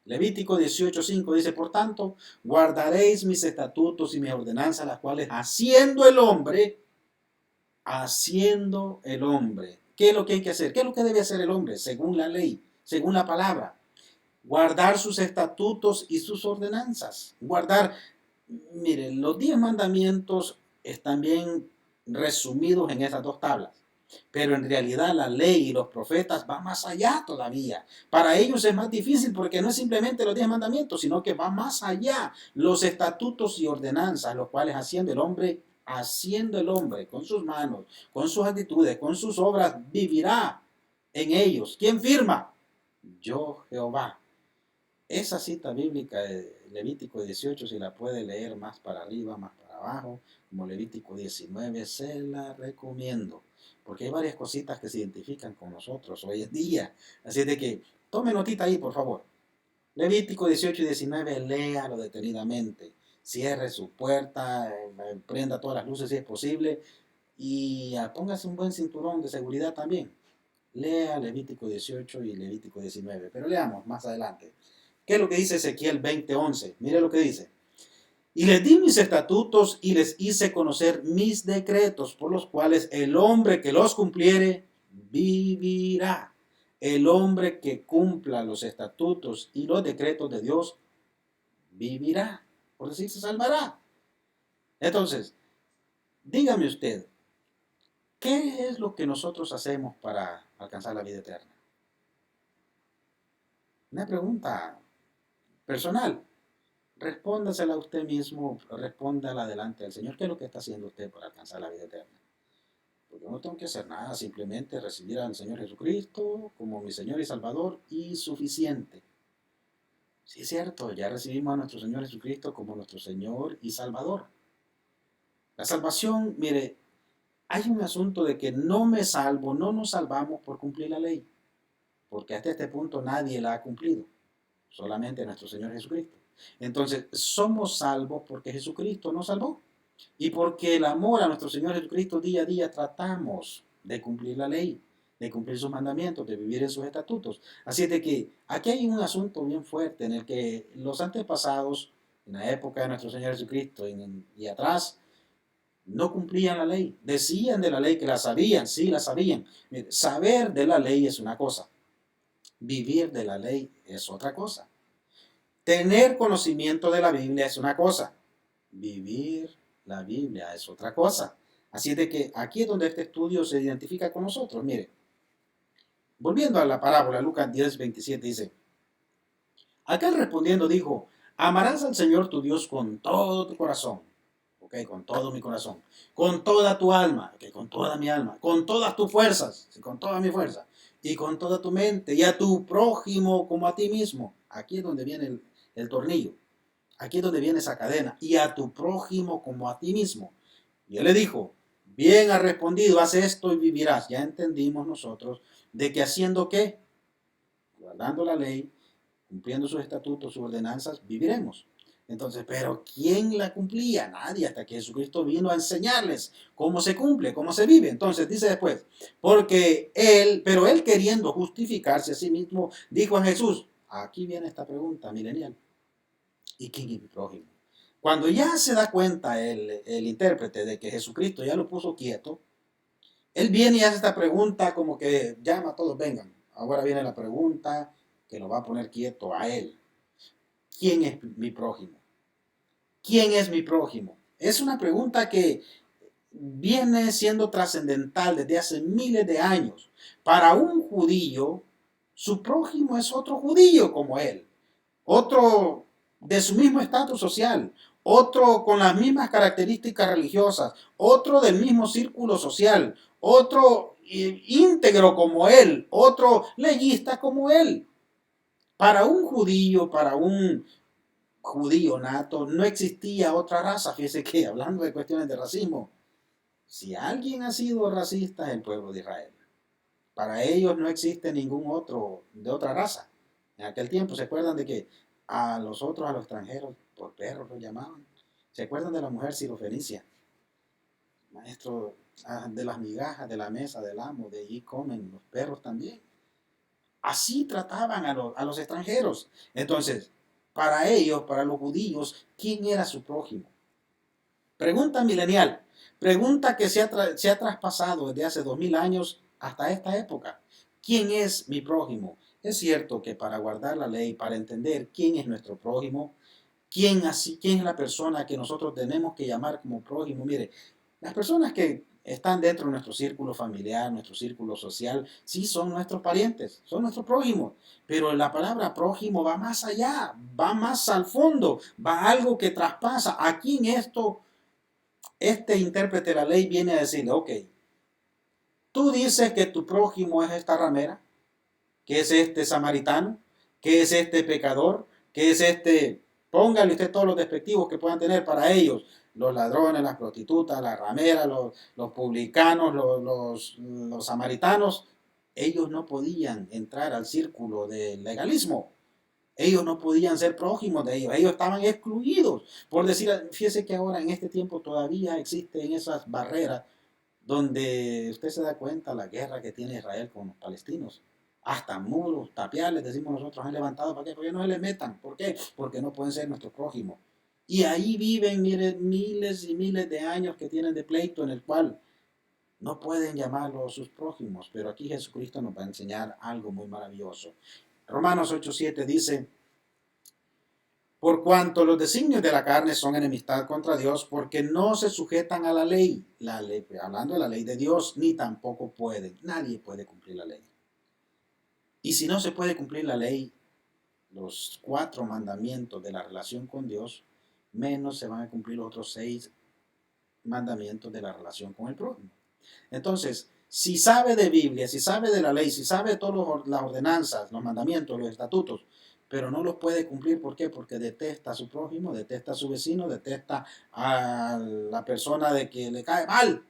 Levítico 18:5 dice, por tanto, guardaréis mis estatutos y mis ordenanzas, las cuales haciendo el hombre. ¿Qué es lo que hay que hacer? ¿Qué es lo que debe hacer el hombre según la ley, según la palabra? Guardar sus estatutos y sus ordenanzas. Guardar, miren, los 10 mandamientos están bien resumidos en esas dos tablas. Pero en realidad la ley y los profetas van más allá todavía. Para ellos es más difícil porque no es simplemente los 10 mandamientos, sino que va más allá. Los estatutos y ordenanzas, los cuales haciendo el hombre con sus manos, con sus actitudes, con sus obras, vivirá en ellos. ¿Quién firma? Yo, Jehová. Esa cita bíblica de Levítico 18, si la puede leer más para arriba, más para abajo, como Levítico 19, se la recomiendo. Porque hay varias cositas que se identifican con nosotros hoy en día. Así de que tome notita ahí, por favor. Levítico 18 y 19, léalo detenidamente. Cierre su puerta, prenda todas las luces si es posible y póngase un buen cinturón de seguridad también. Lea Levítico 18 y Levítico 19, pero leamos más adelante. ¿Qué es lo que dice Ezequiel 20:11? Mire lo que dice. Y les di mis estatutos y les hice conocer mis decretos, por los cuales el hombre que los cumpliere vivirá. El hombre que cumpla los estatutos y los decretos de Dios vivirá. Por decir, se salvará. Entonces, dígame usted, ¿qué es lo que nosotros hacemos para alcanzar la vida eterna? Una pregunta personal. Respóndasela a usted mismo, respóndala delante del Señor. ¿Qué es lo que está haciendo usted para alcanzar la vida eterna? Porque yo no tengo que hacer nada, simplemente recibir al Señor Jesucristo como mi Señor y Salvador y suficiente. Sí, es cierto, ya recibimos a nuestro Señor Jesucristo como nuestro Señor y Salvador. La salvación, mire, hay un asunto de que no me salvo, no nos salvamos por cumplir la ley, porque hasta este punto nadie la ha cumplido, solamente nuestro Señor Jesucristo. Entonces, somos salvos porque Jesucristo nos salvó. Y porque el amor a nuestro Señor Jesucristo día a día tratamos de cumplir la ley, de cumplir sus mandamientos, de vivir en sus estatutos. Así es de que aquí hay un asunto bien fuerte en el que los antepasados, en la época de nuestro Señor Jesucristo y atrás, no cumplían la ley. Decían de la ley que la sabían, sí la sabían. Saber de la ley es una cosa, vivir de la ley es otra cosa. Tener conocimiento de la Biblia es una cosa, vivir la Biblia es otra cosa. Así es de que aquí es donde este estudio se identifica con nosotros. Mire, volviendo a la parábola, Lucas 10:27 dice, aquel respondiendo dijo, amarás al Señor tu Dios con todo tu corazón, con todo mi corazón, con toda tu alma, con toda mi alma, con todas tus fuerzas, con toda mi fuerza, y con toda tu mente, y a tu prójimo como a ti mismo. Aquí es donde viene el tornillo. Aquí es donde viene esa cadena. Y a tu prójimo como a ti mismo. Y él le dijo, bien has respondido, haz esto y vivirás. Ya entendimos nosotros de que haciendo qué, guardando la ley, cumpliendo sus estatutos, sus ordenanzas, viviremos. Entonces, pero ¿quién la cumplía? Nadie, hasta que Jesucristo vino a enseñarles cómo se cumple, cómo se vive. Entonces dice después, pero él queriendo justificarse a sí mismo, dijo a Jesús, aquí viene esta pregunta milenial, ¿y quién es mi prójimo? Cuando ya se da cuenta el intérprete de que Jesucristo ya lo puso quieto, él viene y hace esta pregunta como que llama a todos, vengan. Ahora viene la pregunta que lo va a poner quieto a él. ¿Quién es mi prójimo? ¿Quién es mi prójimo? Es una pregunta que viene siendo trascendental desde hace miles de años. Para un judío, su prójimo es otro judío como él, otro de su mismo estatus social, otro con las mismas características religiosas, otro del mismo círculo social, otro íntegro como él, otro leyista como él. Para un judío nato, no existía otra raza. Fíjese que hablando de cuestiones de racismo, si alguien ha sido racista es el pueblo de Israel. Para ellos no existe ningún otro de otra raza. En aquel tiempo se acuerdan de que a los otros, a los extranjeros, por perros los llamaban. Se acuerdan de la mujer sirofenicia, maestro de las migajas, de la mesa, del amo, de allí comen los perros también. Así trataban a los extranjeros. Entonces, para ellos, para los judíos, ¿quién era su prójimo? Pregunta milenial, pregunta que se ha traspasado desde hace 2000 años hasta esta época. ¿Quién es mi prójimo? Es cierto que para guardar la ley, para entender quién es nuestro prójimo, quién es la persona que nosotros tenemos que llamar como prójimo. Mire, las personas que están dentro de nuestro círculo familiar, nuestro círculo social, sí son nuestros parientes, son nuestros prójimos. Pero la palabra prójimo va más allá, va más al fondo, va a algo que traspasa. Aquí en esto este intérprete de la ley viene a decirle, ok, tú dices que tu prójimo es esta ramera, que es este samaritano, que es este pecador, que es este, póngale usted todos los despectivos que puedan tener para ellos, los ladrones, las prostitutas, las rameras, los publicanos, los samaritanos, ellos no podían entrar al círculo del legalismo. Ellos no podían ser prójimos de ellos estaban excluidos. Por decir, fíjese que ahora en este tiempo todavía existen esas barreras donde usted se da cuenta la guerra que tiene Israel con los palestinos. Hasta muros, tapiales, decimos nosotros, han levantado. ¿Para qué? Porque no se les metan. ¿Por qué? Porque no pueden ser nuestro prójimo. Y ahí viven miles y miles de años que tienen de pleito en el cual no pueden llamarlos sus prójimos. Pero aquí Jesucristo nos va a enseñar algo muy maravilloso. Romanos 8:7 dice, por cuanto los designios de la carne son enemistad contra Dios, porque no se sujetan a la ley, hablando de la ley de Dios, ni tampoco pueden, nadie puede cumplir la ley. Y si no se puede cumplir la ley, los 4 mandamientos de la relación con Dios, menos se van a cumplir los otros 6 mandamientos de la relación con el prójimo. Entonces, si sabe de Biblia, si sabe de la ley, si sabe de todas las ordenanzas, los mandamientos, los estatutos, pero no los puede cumplir, ¿por qué? Porque detesta a su prójimo, detesta a su vecino, detesta a la persona de que le cae mal.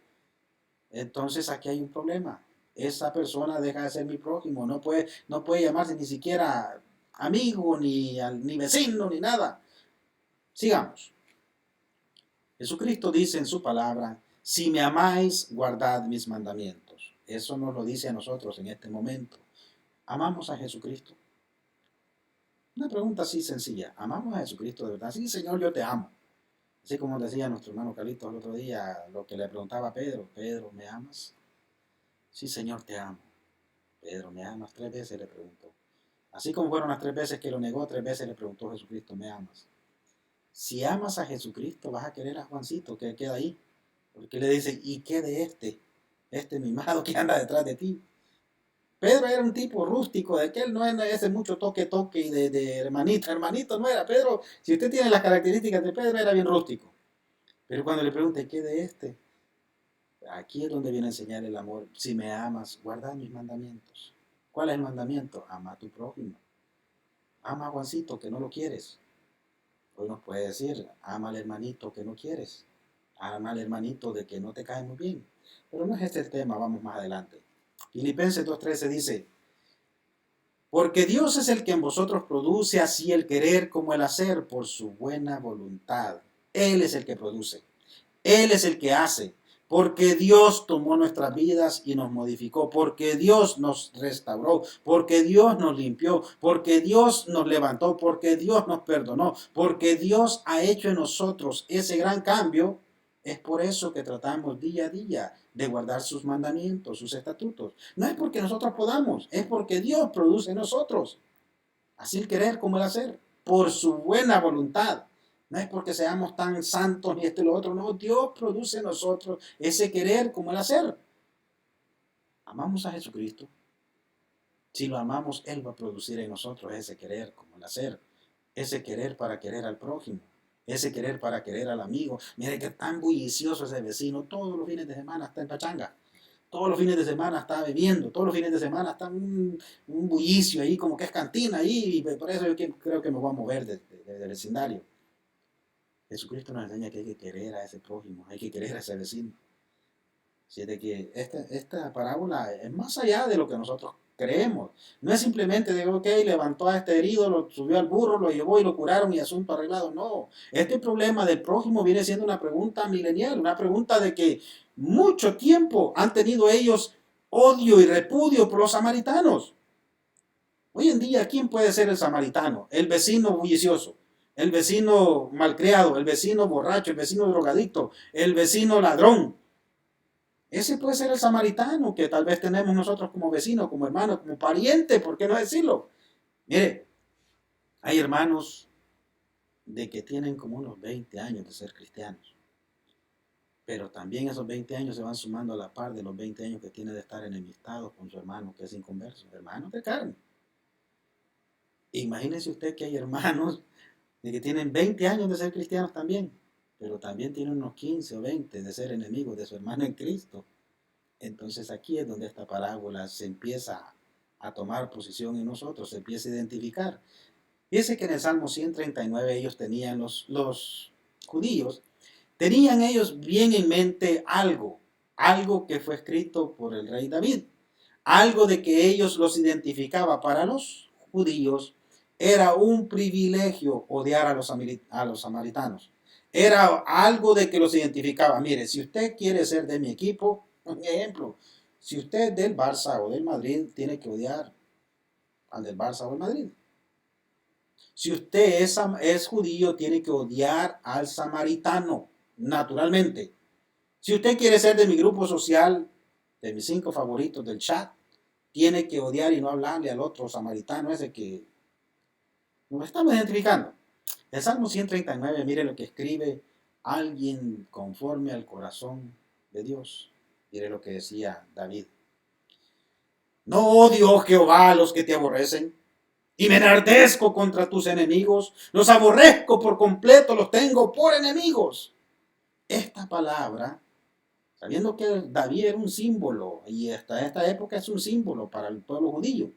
Entonces aquí hay un problema. Esa persona deja de ser mi prójimo, no puede llamarse ni siquiera amigo, ni vecino, ni nada. Sigamos. Jesucristo dice en su palabra, si me amáis, guardad mis mandamientos. Eso nos lo dice a nosotros en este momento. ¿Amamos a Jesucristo? Una pregunta así sencilla. ¿Amamos a Jesucristo de verdad? Sí, Señor, yo te amo. Así como decía nuestro hermano Carlitos el otro día, lo que le preguntaba a Pedro, Pedro, ¿me amas? Sí, Señor, te amo. Pedro, ¿me amas? 3 veces le preguntó. Así como fueron las 3 veces que lo negó, 3 veces le preguntó a Jesucristo, ¿me amas? Si amas a Jesucristo, vas a querer a Juancito, que queda ahí. Porque le dice, ¿y qué de este mimado que anda detrás de ti? Pedro era un tipo rústico, de que él no era ese mucho toque y de hermanito, hermanito no era. Pedro, si usted tiene las características de Pedro, era bien rústico. Pero cuando le pregunta, ¿qué de este? Aquí es donde viene a enseñar el amor. Si me amas, guarda mis mandamientos. ¿Cuál es el mandamiento? Ama a tu prójimo. Ama a Juancito, que no lo quieres. Hoy nos puede decir, ama al hermanito que no quieres, ama al hermanito de que no te cae muy bien. Pero no es este el tema, vamos más adelante. Filipenses 2:13 dice, porque Dios es el que en vosotros produce así el querer como el hacer por su buena voluntad. Él es el que produce. Él es el que hace. Porque Dios tomó nuestras vidas y nos modificó. Porque Dios nos restauró. Porque Dios nos limpió. Porque Dios nos levantó. Porque Dios nos perdonó. Porque Dios ha hecho en nosotros ese gran cambio. Es por eso que tratamos día a día de guardar sus mandamientos, sus estatutos. No es porque nosotros podamos, es porque Dios produce en nosotros. Así el querer como el hacer, por su buena voluntad. No es porque seamos tan santos ni esto y lo otro, no, Dios produce en nosotros ese querer como el hacer. Amamos a Jesucristo. Si lo amamos, Él va a producir en nosotros ese querer como el hacer. Ese querer para querer al prójimo. Ese querer para querer al amigo. Mire que tan bullicioso ese vecino. Todos los fines de semana está en pachanga. Todos los fines de semana está bebiendo, todos los fines de semana está un bullicio ahí, como que es cantina ahí, y por eso yo creo que me voy a mover de vecindario. Jesucristo nos enseña que hay que querer a ese prójimo, hay que querer a ese vecino. Así es de que esta parábola es más allá de lo que nosotros creemos. No es simplemente de, ok, levantó a este herido, lo subió al burro, lo llevó y lo curaron y asunto arreglado. No, este problema del prójimo viene siendo una pregunta milenial, una pregunta de que mucho tiempo han tenido ellos odio y repudio por los samaritanos. Hoy en día, ¿quién puede ser el samaritano? El vecino bullicioso, el vecino malcriado, el vecino borracho, el vecino drogadicto, el vecino ladrón. Ese puede ser el samaritano que tal vez tenemos nosotros como vecino, como hermano, como pariente, ¿por qué no decirlo? Mire, hay hermanos de que tienen como unos 20 años de ser cristianos, pero también esos 20 años se van sumando a la par de los 20 años que tiene de estar enemistados con su hermano que es inconverso, hermanos de carne. Imagínese usted que hay hermanos de que tienen 20 años de ser cristianos también, pero también tienen unos 15 o 20 de ser enemigos de su hermano en Cristo. Entonces aquí es donde esta parábola se empieza a tomar posición en nosotros, se empieza a identificar. Fíjense que en el Salmo 139 ellos tenían, los judíos, tenían ellos bien en mente algo que fue escrito por el rey David, algo de que ellos los identificaba. Para los judíos era un privilegio odiar a los samaritanos. Era algo de que los identificaba. Mire, si usted quiere ser de mi equipo, un ejemplo, si usted es del Barça o del Madrid, tiene que odiar al del Barça o del Madrid. Si usted es judío, tiene que odiar al samaritano, naturalmente. Si usted quiere ser de mi grupo social, de mis 5 favoritos del chat, tiene que odiar y no hablarle al otro samaritano ese que nos estamos identificando. El Salmo 139, mire lo que escribe alguien conforme al corazón de Dios. Mire lo que decía David. No odio, oh Jehová, a los que te aborrecen, y me enardezco contra tus enemigos. Los aborrezco por completo, los tengo por enemigos. Esta palabra, sabiendo que David era un símbolo, y hasta esta época es un símbolo para el pueblo judío,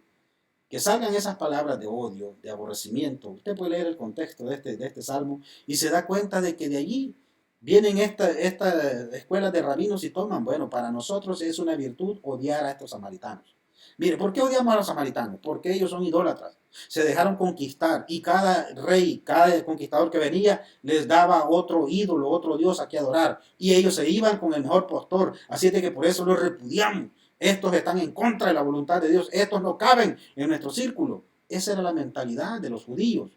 que salgan esas palabras de odio, de aborrecimiento. Usted puede leer el contexto de este salmo y se da cuenta de que de allí vienen estas escuelas de rabinos y toman. Bueno, para nosotros es una virtud odiar a estos samaritanos. Mire, ¿por qué odiamos a los samaritanos? Porque ellos son idólatras. Se dejaron conquistar y cada rey, cada conquistador que venía les daba otro ídolo, otro dios a que adorar. Y ellos se iban con el mejor postor. Así es de que por eso los repudiamos. Estos están en contra de la voluntad de Dios. Estos no caben en nuestro círculo. Esa era la mentalidad de los judíos.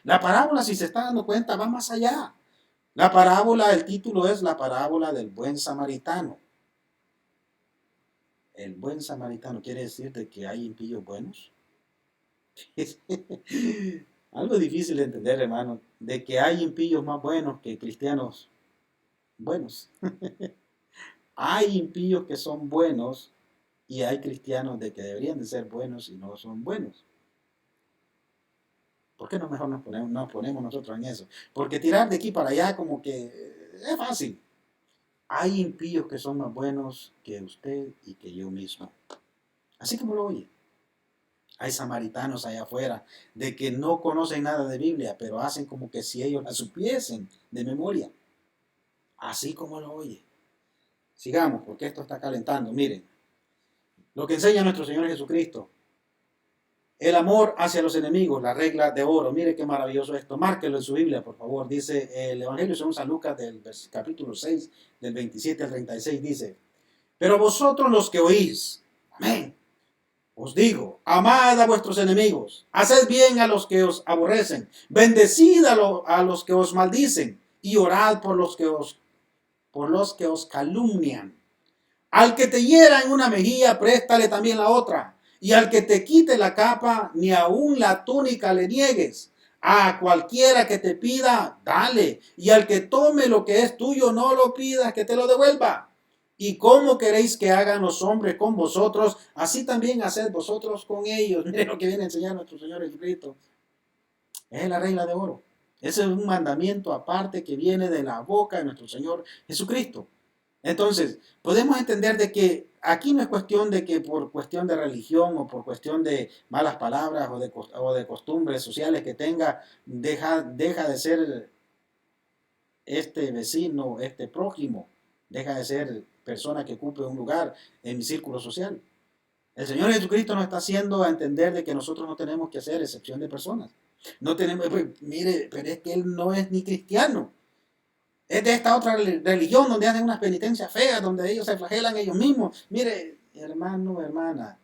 La parábola, si se está dando cuenta, va más allá. La parábola, el título es la parábola del buen samaritano. El buen samaritano quiere decir de que hay impíos buenos. Es algo difícil de entender, hermano, de que hay impíos más buenos que cristianos buenos. Hay impíos que son buenos y hay cristianos de que deberían de ser buenos y no son buenos. ¿Por qué no mejor nos ponemos nosotros en eso? Porque tirar de aquí para allá como que es fácil. Hay impíos que son más buenos que usted y que yo mismo. Así como lo oye. Hay samaritanos allá afuera de que no conocen nada de Biblia, pero hacen como que si ellos la supiesen de memoria. Así como lo oye. Sigamos, porque esto está calentando. Miren, lo que enseña nuestro Señor Jesucristo. El amor hacia los enemigos, la regla de oro. Mire qué maravilloso esto. Márquelo en su Biblia, por favor. Dice el Evangelio según San Lucas del capítulo 6, del 27 al 36, dice, pero vosotros los que oís, amén, os digo, amad a vuestros enemigos, haced bien a los que os aborrecen, bendecid a los que os maldicen, y orad por los que os calumnian. Al que te hiera en una mejilla, préstale también la otra. Y al que te quite la capa, ni aun la túnica le niegues. A cualquiera que te pida, dale. Y al que tome lo que es tuyo, no lo pidas que te lo devuelva. ¿Y cómo queréis que hagan los hombres con vosotros? Así también haced vosotros con ellos. Miren lo que viene a enseñar nuestro Señor Jesucristo. Es la regla de oro. Ese es un mandamiento aparte que viene de la boca de nuestro Señor Jesucristo. Entonces, podemos entender de que aquí no es cuestión de que por cuestión de religión o por cuestión de malas palabras o de costumbres sociales que tenga, deja de ser este vecino, este prójimo, deja de ser persona que ocupe un lugar en mi círculo social. El Señor Jesucristo nos está haciendo a entender de que nosotros no tenemos que hacer excepción de personas. No tenemos, pues, mire, pero es que Él no es ni cristiano. Es de esta otra religión donde hacen unas penitencias feas, donde ellos se flagelan ellos mismos. Mire, hermano, hermana,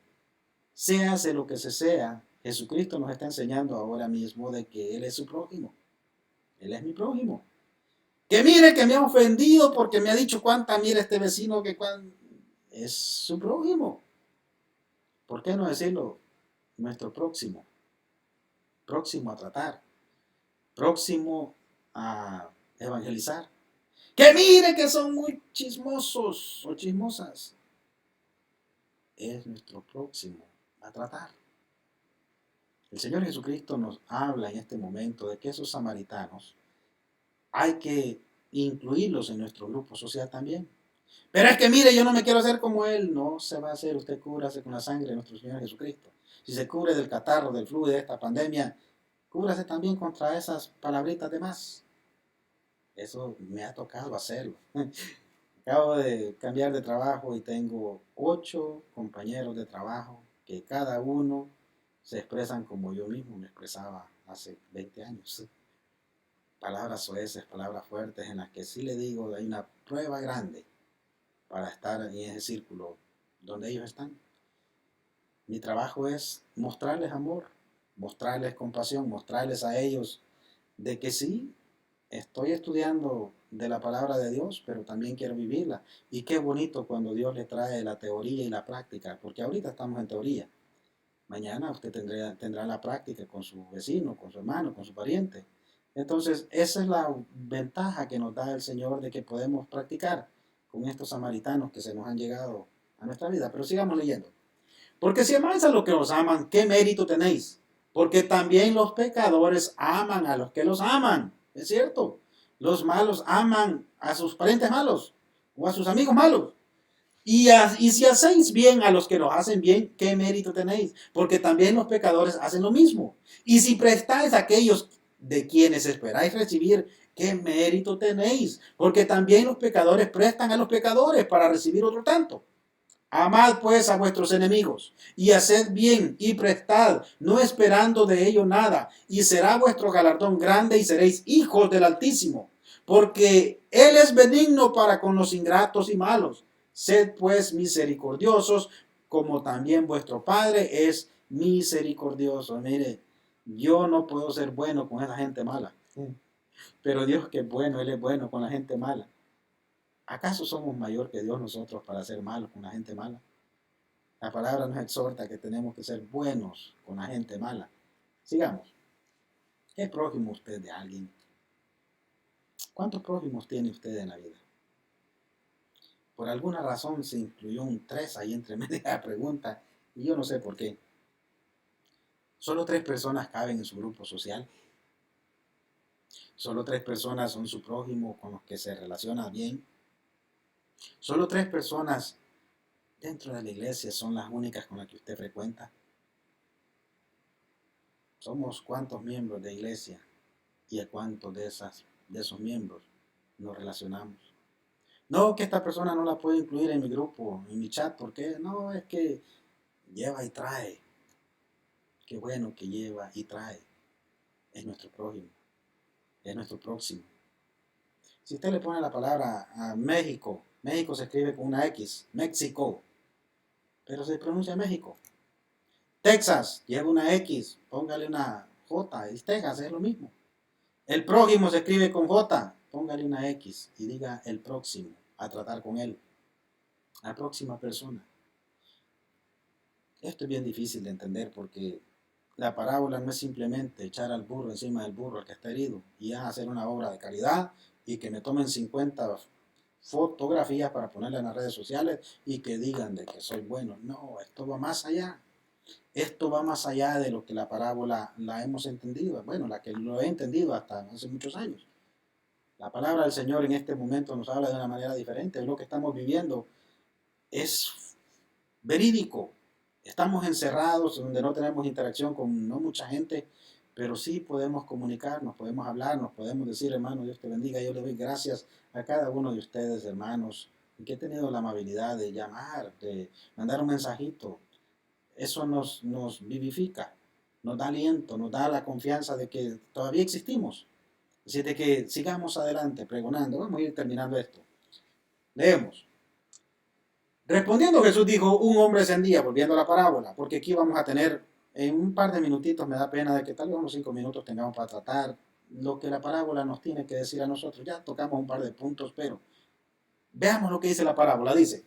séase lo que se sea, Jesucristo nos está enseñando ahora mismo de que Él es su prójimo. Él es mi prójimo. Que mire que me ha ofendido porque me ha dicho cuánta, mire este vecino que es su prójimo. ¿Por qué no decirlo? Nuestro próximo. Próximo a tratar. Próximo a evangelizar. Que mire que son muy chismosos o chismosas. Es nuestro próximo a tratar. El Señor Jesucristo nos habla en este momento de que esos samaritanos hay que incluirlos en nuestro grupo social también. Pero es que mire, yo no me quiero hacer como Él. No se va a hacer, usted cúbrase con la sangre de nuestro Señor Jesucristo. Si se cubre del catarro, del flu, de esta pandemia, cúbrase también contra esas palabritas de más. Eso me ha tocado hacerlo. Acabo de cambiar de trabajo y tengo 8 compañeros de trabajo que cada uno se expresan como yo mismo me expresaba hace 20 años. Palabras soeces, palabras fuertes en las que sí le digo hay una prueba grande para estar en ese círculo donde ellos están. Mi trabajo es mostrarles amor, mostrarles compasión, mostrarles a ellos de que sí, estoy estudiando de la palabra de Dios, pero también quiero vivirla. Y qué bonito cuando Dios le trae la teoría y la práctica, porque ahorita estamos en teoría. Mañana usted tendrá la práctica con su vecino, con su hermano, con su pariente. Entonces, esa es la ventaja que nos da el Señor de que podemos practicar con estos samaritanos que se nos han llegado a nuestra vida. Pero sigamos leyendo. Porque si amáis a los que os aman, ¿qué mérito tenéis? Porque también los pecadores aman a los que los aman. Es cierto. Los malos aman a sus parientes malos o a sus amigos malos. Y si hacéis bien a los que los hacen bien, ¿qué mérito tenéis? Porque también los pecadores hacen lo mismo. Y si prestáis a aquellos de quienes esperáis recibir, ¿qué mérito tenéis? Porque también los pecadores prestan a los pecadores para recibir otro tanto. Amad pues a vuestros enemigos, y haced bien, y prestad, no esperando de ello nada, y será vuestro galardón grande, y seréis hijos del Altísimo, porque Él es benigno para con los ingratos y malos. Sed pues misericordiosos, como también vuestro Padre es misericordioso. Mire, yo no puedo ser bueno con esa gente mala, pero Dios que es bueno, Él es bueno con la gente mala. ¿Acaso somos mayor que Dios nosotros para ser malos con la gente mala? La palabra nos exhorta que tenemos que ser buenos con la gente mala. Sigamos. ¿Es prójimo usted de alguien? ¿Cuántos prójimos tiene usted en la vida? Por alguna razón se incluyó un 3 ahí entre medio de la pregunta y yo no sé por qué. Solo 3 personas caben en su grupo social. Solo 3 personas son su prójimo con los que se relaciona bien. Solo 3 personas dentro de la iglesia son las únicas con las que usted frecuenta. Somos cuántos miembros de iglesia y a cuántos de esos miembros nos relacionamos. No, que esta persona no la puedo incluir en mi grupo, en mi chat, porque no, es que lleva y trae. Qué bueno que lleva y trae. Es nuestro prójimo, es nuestro próximo. Si usted le pone la palabra a México, México se escribe con una X, México, pero se pronuncia México. Texas lleva una X, póngale una J, es Texas, es lo mismo. El prójimo se escribe con J, póngale una X y diga el próximo, a tratar con él, la próxima persona. Esto es bien difícil de entender porque la parábola no es simplemente echar al burro encima del burro al que está herido y ya hacer una obra de caridad y que me tomen 50 fotografías para ponerlas en las redes sociales y que digan de que soy bueno. No, esto va más allá. Esto va más allá de lo que la parábola la hemos entendido. Bueno, la que lo he entendido hasta hace muchos años. La palabra del Señor en este momento nos habla de una manera diferente. Lo que estamos viviendo es verídico. Estamos encerrados donde no tenemos interacción con no mucha gente, pero sí podemos comunicarnos, podemos hablar, nos podemos decir, hermano, Dios te bendiga. Yo le doy gracias a cada uno de ustedes, hermanos, que he tenido la amabilidad de llamar, de mandar un mensajito. Eso nos vivifica, nos da aliento, nos da la confianza de que todavía existimos. Así de que sigamos adelante pregonando. Vamos a ir terminando esto. Leemos. Respondiendo Jesús dijo, un hombre descendía, volviendo a la parábola, porque aquí vamos a tener en un par de minutitos, me da pena de que tal vez unos 5 minutos tengamos para tratar lo que la parábola nos tiene que decir a nosotros. Ya tocamos un par de puntos, pero veamos lo que dice la parábola. Dice,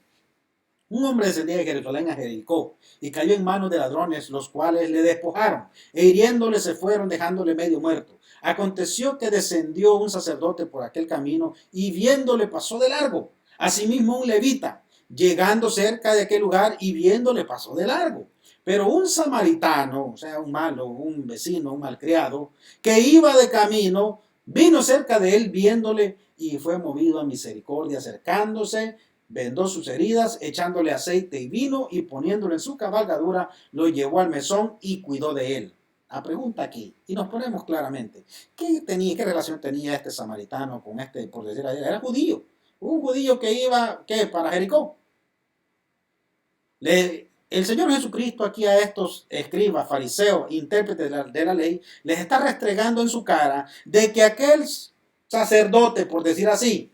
un hombre descendía de Jerusalén a Jericó y cayó en manos de ladrones, los cuales le despojaron e hiriéndole se fueron dejándole medio muerto. Aconteció que descendió un sacerdote por aquel camino y viéndole pasó de largo. Asimismo un levita, llegando cerca de aquel lugar y viéndole pasó de largo. Pero un samaritano, o sea, un malo, un vecino, un malcriado, que iba de camino, vino cerca de él viéndole y fue movido a misericordia, acercándose, vendó sus heridas, echándole aceite y vino y poniéndolo en su cabalgadura, lo llevó al mesón y cuidó de él. La pregunta aquí, y nos ponemos claramente, ¿qué relación tenía este samaritano con este, por decir así, era judío? Un judío que iba, ¿qué? Para Jericó. El Señor Jesucristo aquí a estos escribas, fariseos, intérpretes de la ley, les está restregando en su cara de que aquel sacerdote, por decir así,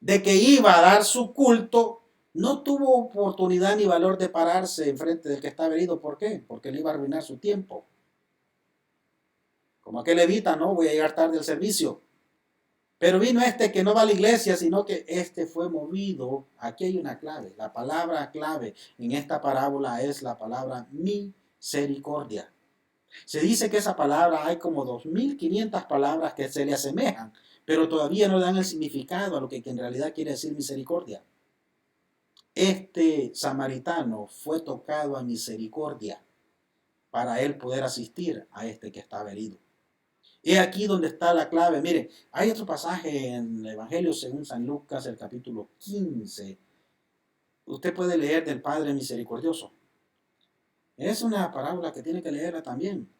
de que iba a dar su culto, no tuvo oportunidad ni valor de pararse enfrente del que estaba herido. ¿Por qué? Porque le iba a arruinar su tiempo. Como aquel levita, no, voy a llegar tarde al servicio. Pero vino este que no va a la iglesia, sino que este fue movido. Aquí hay una clave. La palabra clave en esta parábola es la palabra misericordia. Se dice que esa palabra hay como 2500 palabras que se le asemejan, pero todavía no dan el significado a lo que en realidad quiere decir misericordia. Este samaritano fue tocado a misericordia para él poder asistir a este que estaba herido. Y aquí donde está la clave. Mire, hay otro pasaje en el Evangelio según San Lucas, el capítulo 15. Usted puede leer del Padre Misericordioso. Es una parábola que tiene que leerla también.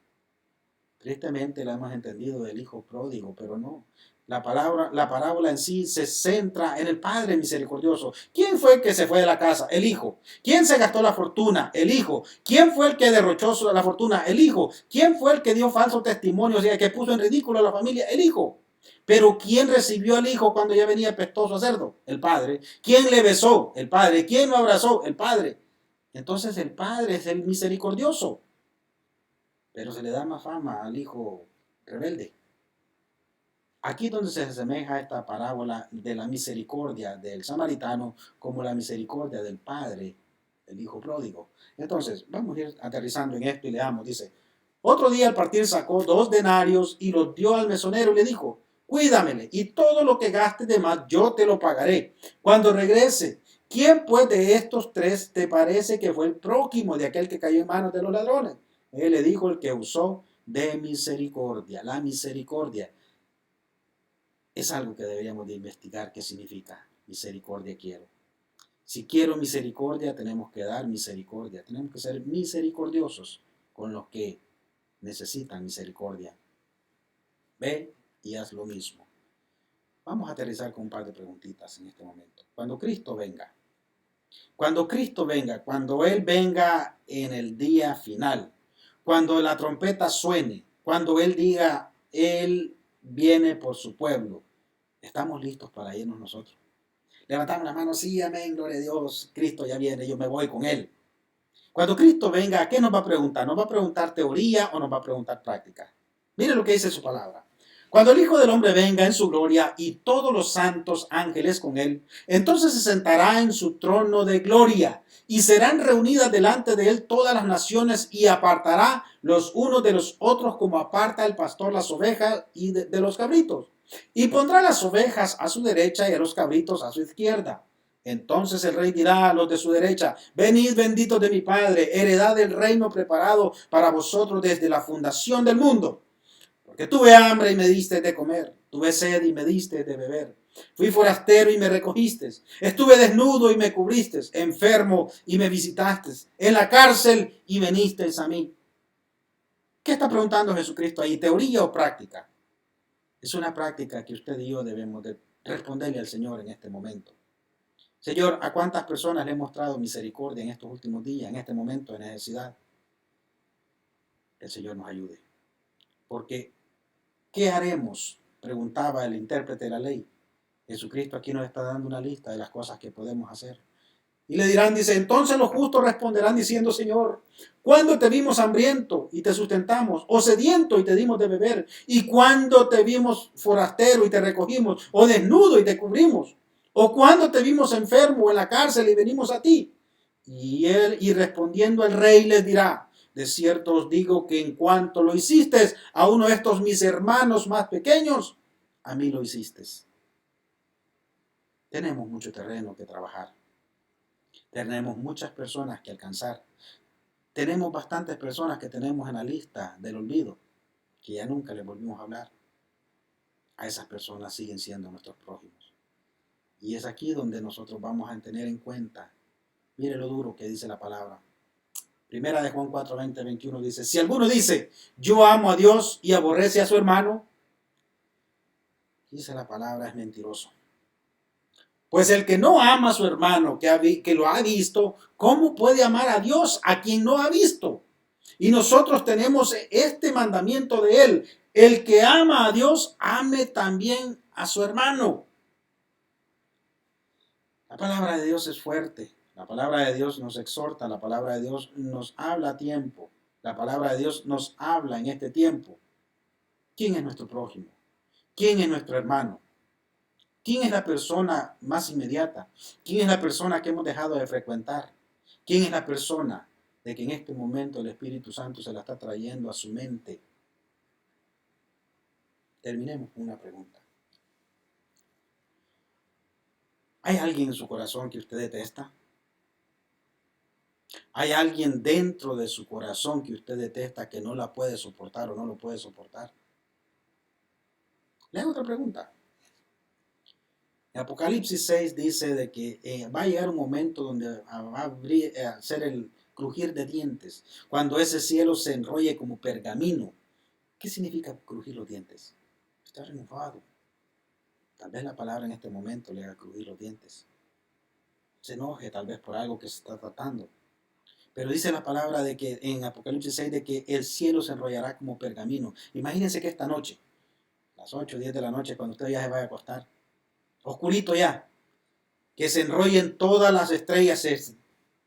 Tristemente la hemos entendido del hijo pródigo, pero no. La parábola en sí se centra en el Padre misericordioso. ¿Quién fue el que se fue de la casa? El hijo. ¿Quién se gastó la fortuna? El hijo. ¿Quién fue el que derrochó la fortuna? El hijo. ¿Quién fue el que dio falso testimonio, o sea, que puso en ridículo a la familia? El hijo. Pero ¿quién recibió al hijo cuando ya venía pestoso a cerdo? El padre. ¿Quién le besó? El padre. ¿Quién lo abrazó? El padre. Entonces el Padre es el misericordioso, pero se le da más fama al hijo rebelde. Aquí es donde se asemeja esta parábola de la misericordia del samaritano como la misericordia del padre del hijo pródigo. Entonces, vamos a ir aterrizando en esto y leamos. Dice, otro día al partir sacó 2 denarios y los dio al mesonero y le dijo, cuídamele y todo lo que gastes de más yo te lo pagaré cuando regrese. ¿Quién pues de estos 3 te parece que fue el prójimo de aquel que cayó en manos de los ladrones? Él le dijo, el que usó de misericordia, la misericordia. Es algo que deberíamos de investigar qué significa misericordia quiero. Si quiero misericordia, tenemos que dar misericordia. Tenemos que ser misericordiosos con los que necesitan misericordia. Ve y haz lo mismo. Vamos a aterrizar con un par de preguntitas en este momento. Cuando Cristo venga, cuando Él venga en el día final, cuando la trompeta suene, cuando Él diga, Él viene por su pueblo, ¿estamos listos para irnos nosotros? Levantamos la mano, sí, amén, gloria a Dios, Cristo ya viene, yo me voy con Él. Cuando Cristo venga, ¿qué nos va a preguntar? ¿Nos va a preguntar teoría o nos va a preguntar práctica? Mire lo que dice su palabra. Cuando el Hijo del Hombre venga en su gloria y todos los santos ángeles con él, entonces se sentará en su trono de gloria y serán reunidas delante de él todas las naciones y apartará los unos de los otros como aparta el pastor las ovejas y de los cabritos. Y pondrá las ovejas a su derecha y a los cabritos a su izquierda. Entonces el rey dirá a los de su derecha, venid benditos de mi Padre, heredad del reino preparado para vosotros desde la fundación del mundo. Porque tuve hambre y me diste de comer, tuve sed y me diste de beber. Fui forastero y me recogiste, estuve desnudo y me cubriste, enfermo y me visitaste, en la cárcel y viniste a mí. ¿Qué está preguntando Jesucristo ahí? ¿Teoría o práctica? Es una práctica que usted y yo debemos de responderle al Señor en este momento. Señor, ¿a cuántas personas le he mostrado misericordia en estos últimos días, en este momento de necesidad? El Señor nos ayude. Porque, ¿qué haremos? Preguntaba el intérprete de la ley. Jesucristo aquí nos está dando una lista de las cosas que podemos hacer. Y le dirán, dice, entonces los justos responderán diciendo, Señor, ¿cuándo te vimos hambriento y te sustentamos? ¿O sediento y te dimos de beber? ¿Y cuándo te vimos forastero y te recogimos? ¿O desnudo y te cubrimos? ¿O cuándo te vimos enfermo en la cárcel y venimos a ti? Y respondiendo el rey les dirá, de cierto os digo que en cuanto lo hiciste a uno de estos mis hermanos más pequeños, a mí lo hiciste. Tenemos mucho terreno que trabajar. Tenemos muchas personas que alcanzar. Tenemos bastantes personas que tenemos en la lista del olvido, que ya nunca les volvimos a hablar. A esas personas siguen siendo nuestros prójimos. Y es aquí donde nosotros vamos a tener en cuenta. Mire lo duro que dice la palabra. Primera de Juan 4, 20, 21 dice, si alguno dice, yo amo a Dios y aborrece a su hermano, dice la palabra, es mentiroso. Pues el que no ama a su hermano, que lo ha visto, ¿cómo puede amar a Dios a quien no ha visto? Y nosotros tenemos este mandamiento de él. El que ama a Dios, ame también a su hermano. La palabra de Dios es fuerte. La palabra de Dios nos exhorta. La palabra de Dios nos habla a tiempo. La palabra de Dios nos habla en este tiempo. ¿Quién es nuestro prójimo? ¿Quién es nuestro hermano? ¿Quién es la persona más inmediata? ¿Quién es la persona que hemos dejado de frecuentar? ¿Quién es la persona de que en este momento el Espíritu Santo se la está trayendo a su mente? Terminemos con una pregunta. ¿Hay alguien en su corazón que usted detesta? ¿Hay alguien dentro de su corazón que usted detesta que no la puede soportar o no lo puede soportar? Le hago otra pregunta. En Apocalipsis 6 dice de que va a llegar un momento donde va a ser el crujir de dientes, cuando ese cielo se enrolle como pergamino. ¿Qué significa crujir los dientes? Está renovado. Tal vez la palabra en este momento le haga crujir los dientes. Se enoje tal vez por algo que se está tratando. Pero dice la palabra de que en Apocalipsis 6 de que el cielo se enrollará como pergamino. Imagínense que esta noche, las 8 o 10 de la noche, cuando usted ya se vaya a acostar, oscurito ya, que se enrollen todas las estrellas,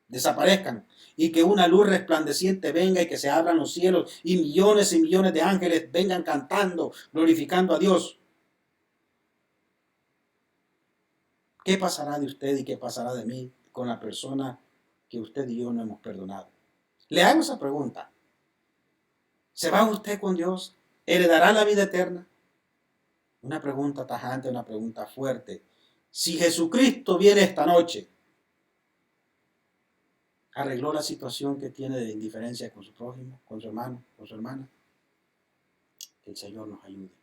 desaparezcan y que una luz resplandeciente venga y que se abran los cielos y millones de ángeles vengan cantando, glorificando a Dios. ¿Qué pasará de usted y qué pasará de mí con la persona que usted y yo no hemos perdonado? Le hago esa pregunta. ¿Se va usted con Dios? ¿Heredará la vida eterna? Una pregunta tajante, una pregunta fuerte. Si Jesucristo viene esta noche, ¿arregló la situación que tiene de indiferencia con su prójimo, con su hermano, con su hermana? Que el Señor nos ayude.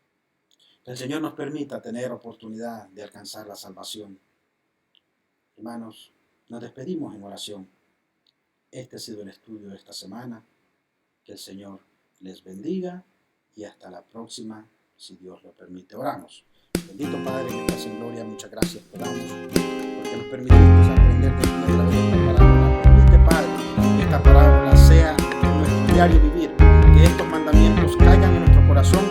Que el Señor nos permita tener oportunidad de alcanzar la salvación. Hermanos, nos despedimos en oración. Este ha sido el estudio de esta semana. Que el Señor les bendiga y hasta la próxima, si Dios lo permite. Oramos. Bendito Padre que estás en gloria, muchas gracias te damos porque nos permitiste aprender de ti a través de esta parábola. Permite, Padre, que esta parábola sea nuestro diario vivir, que estos mandamientos caigan en nuestro corazón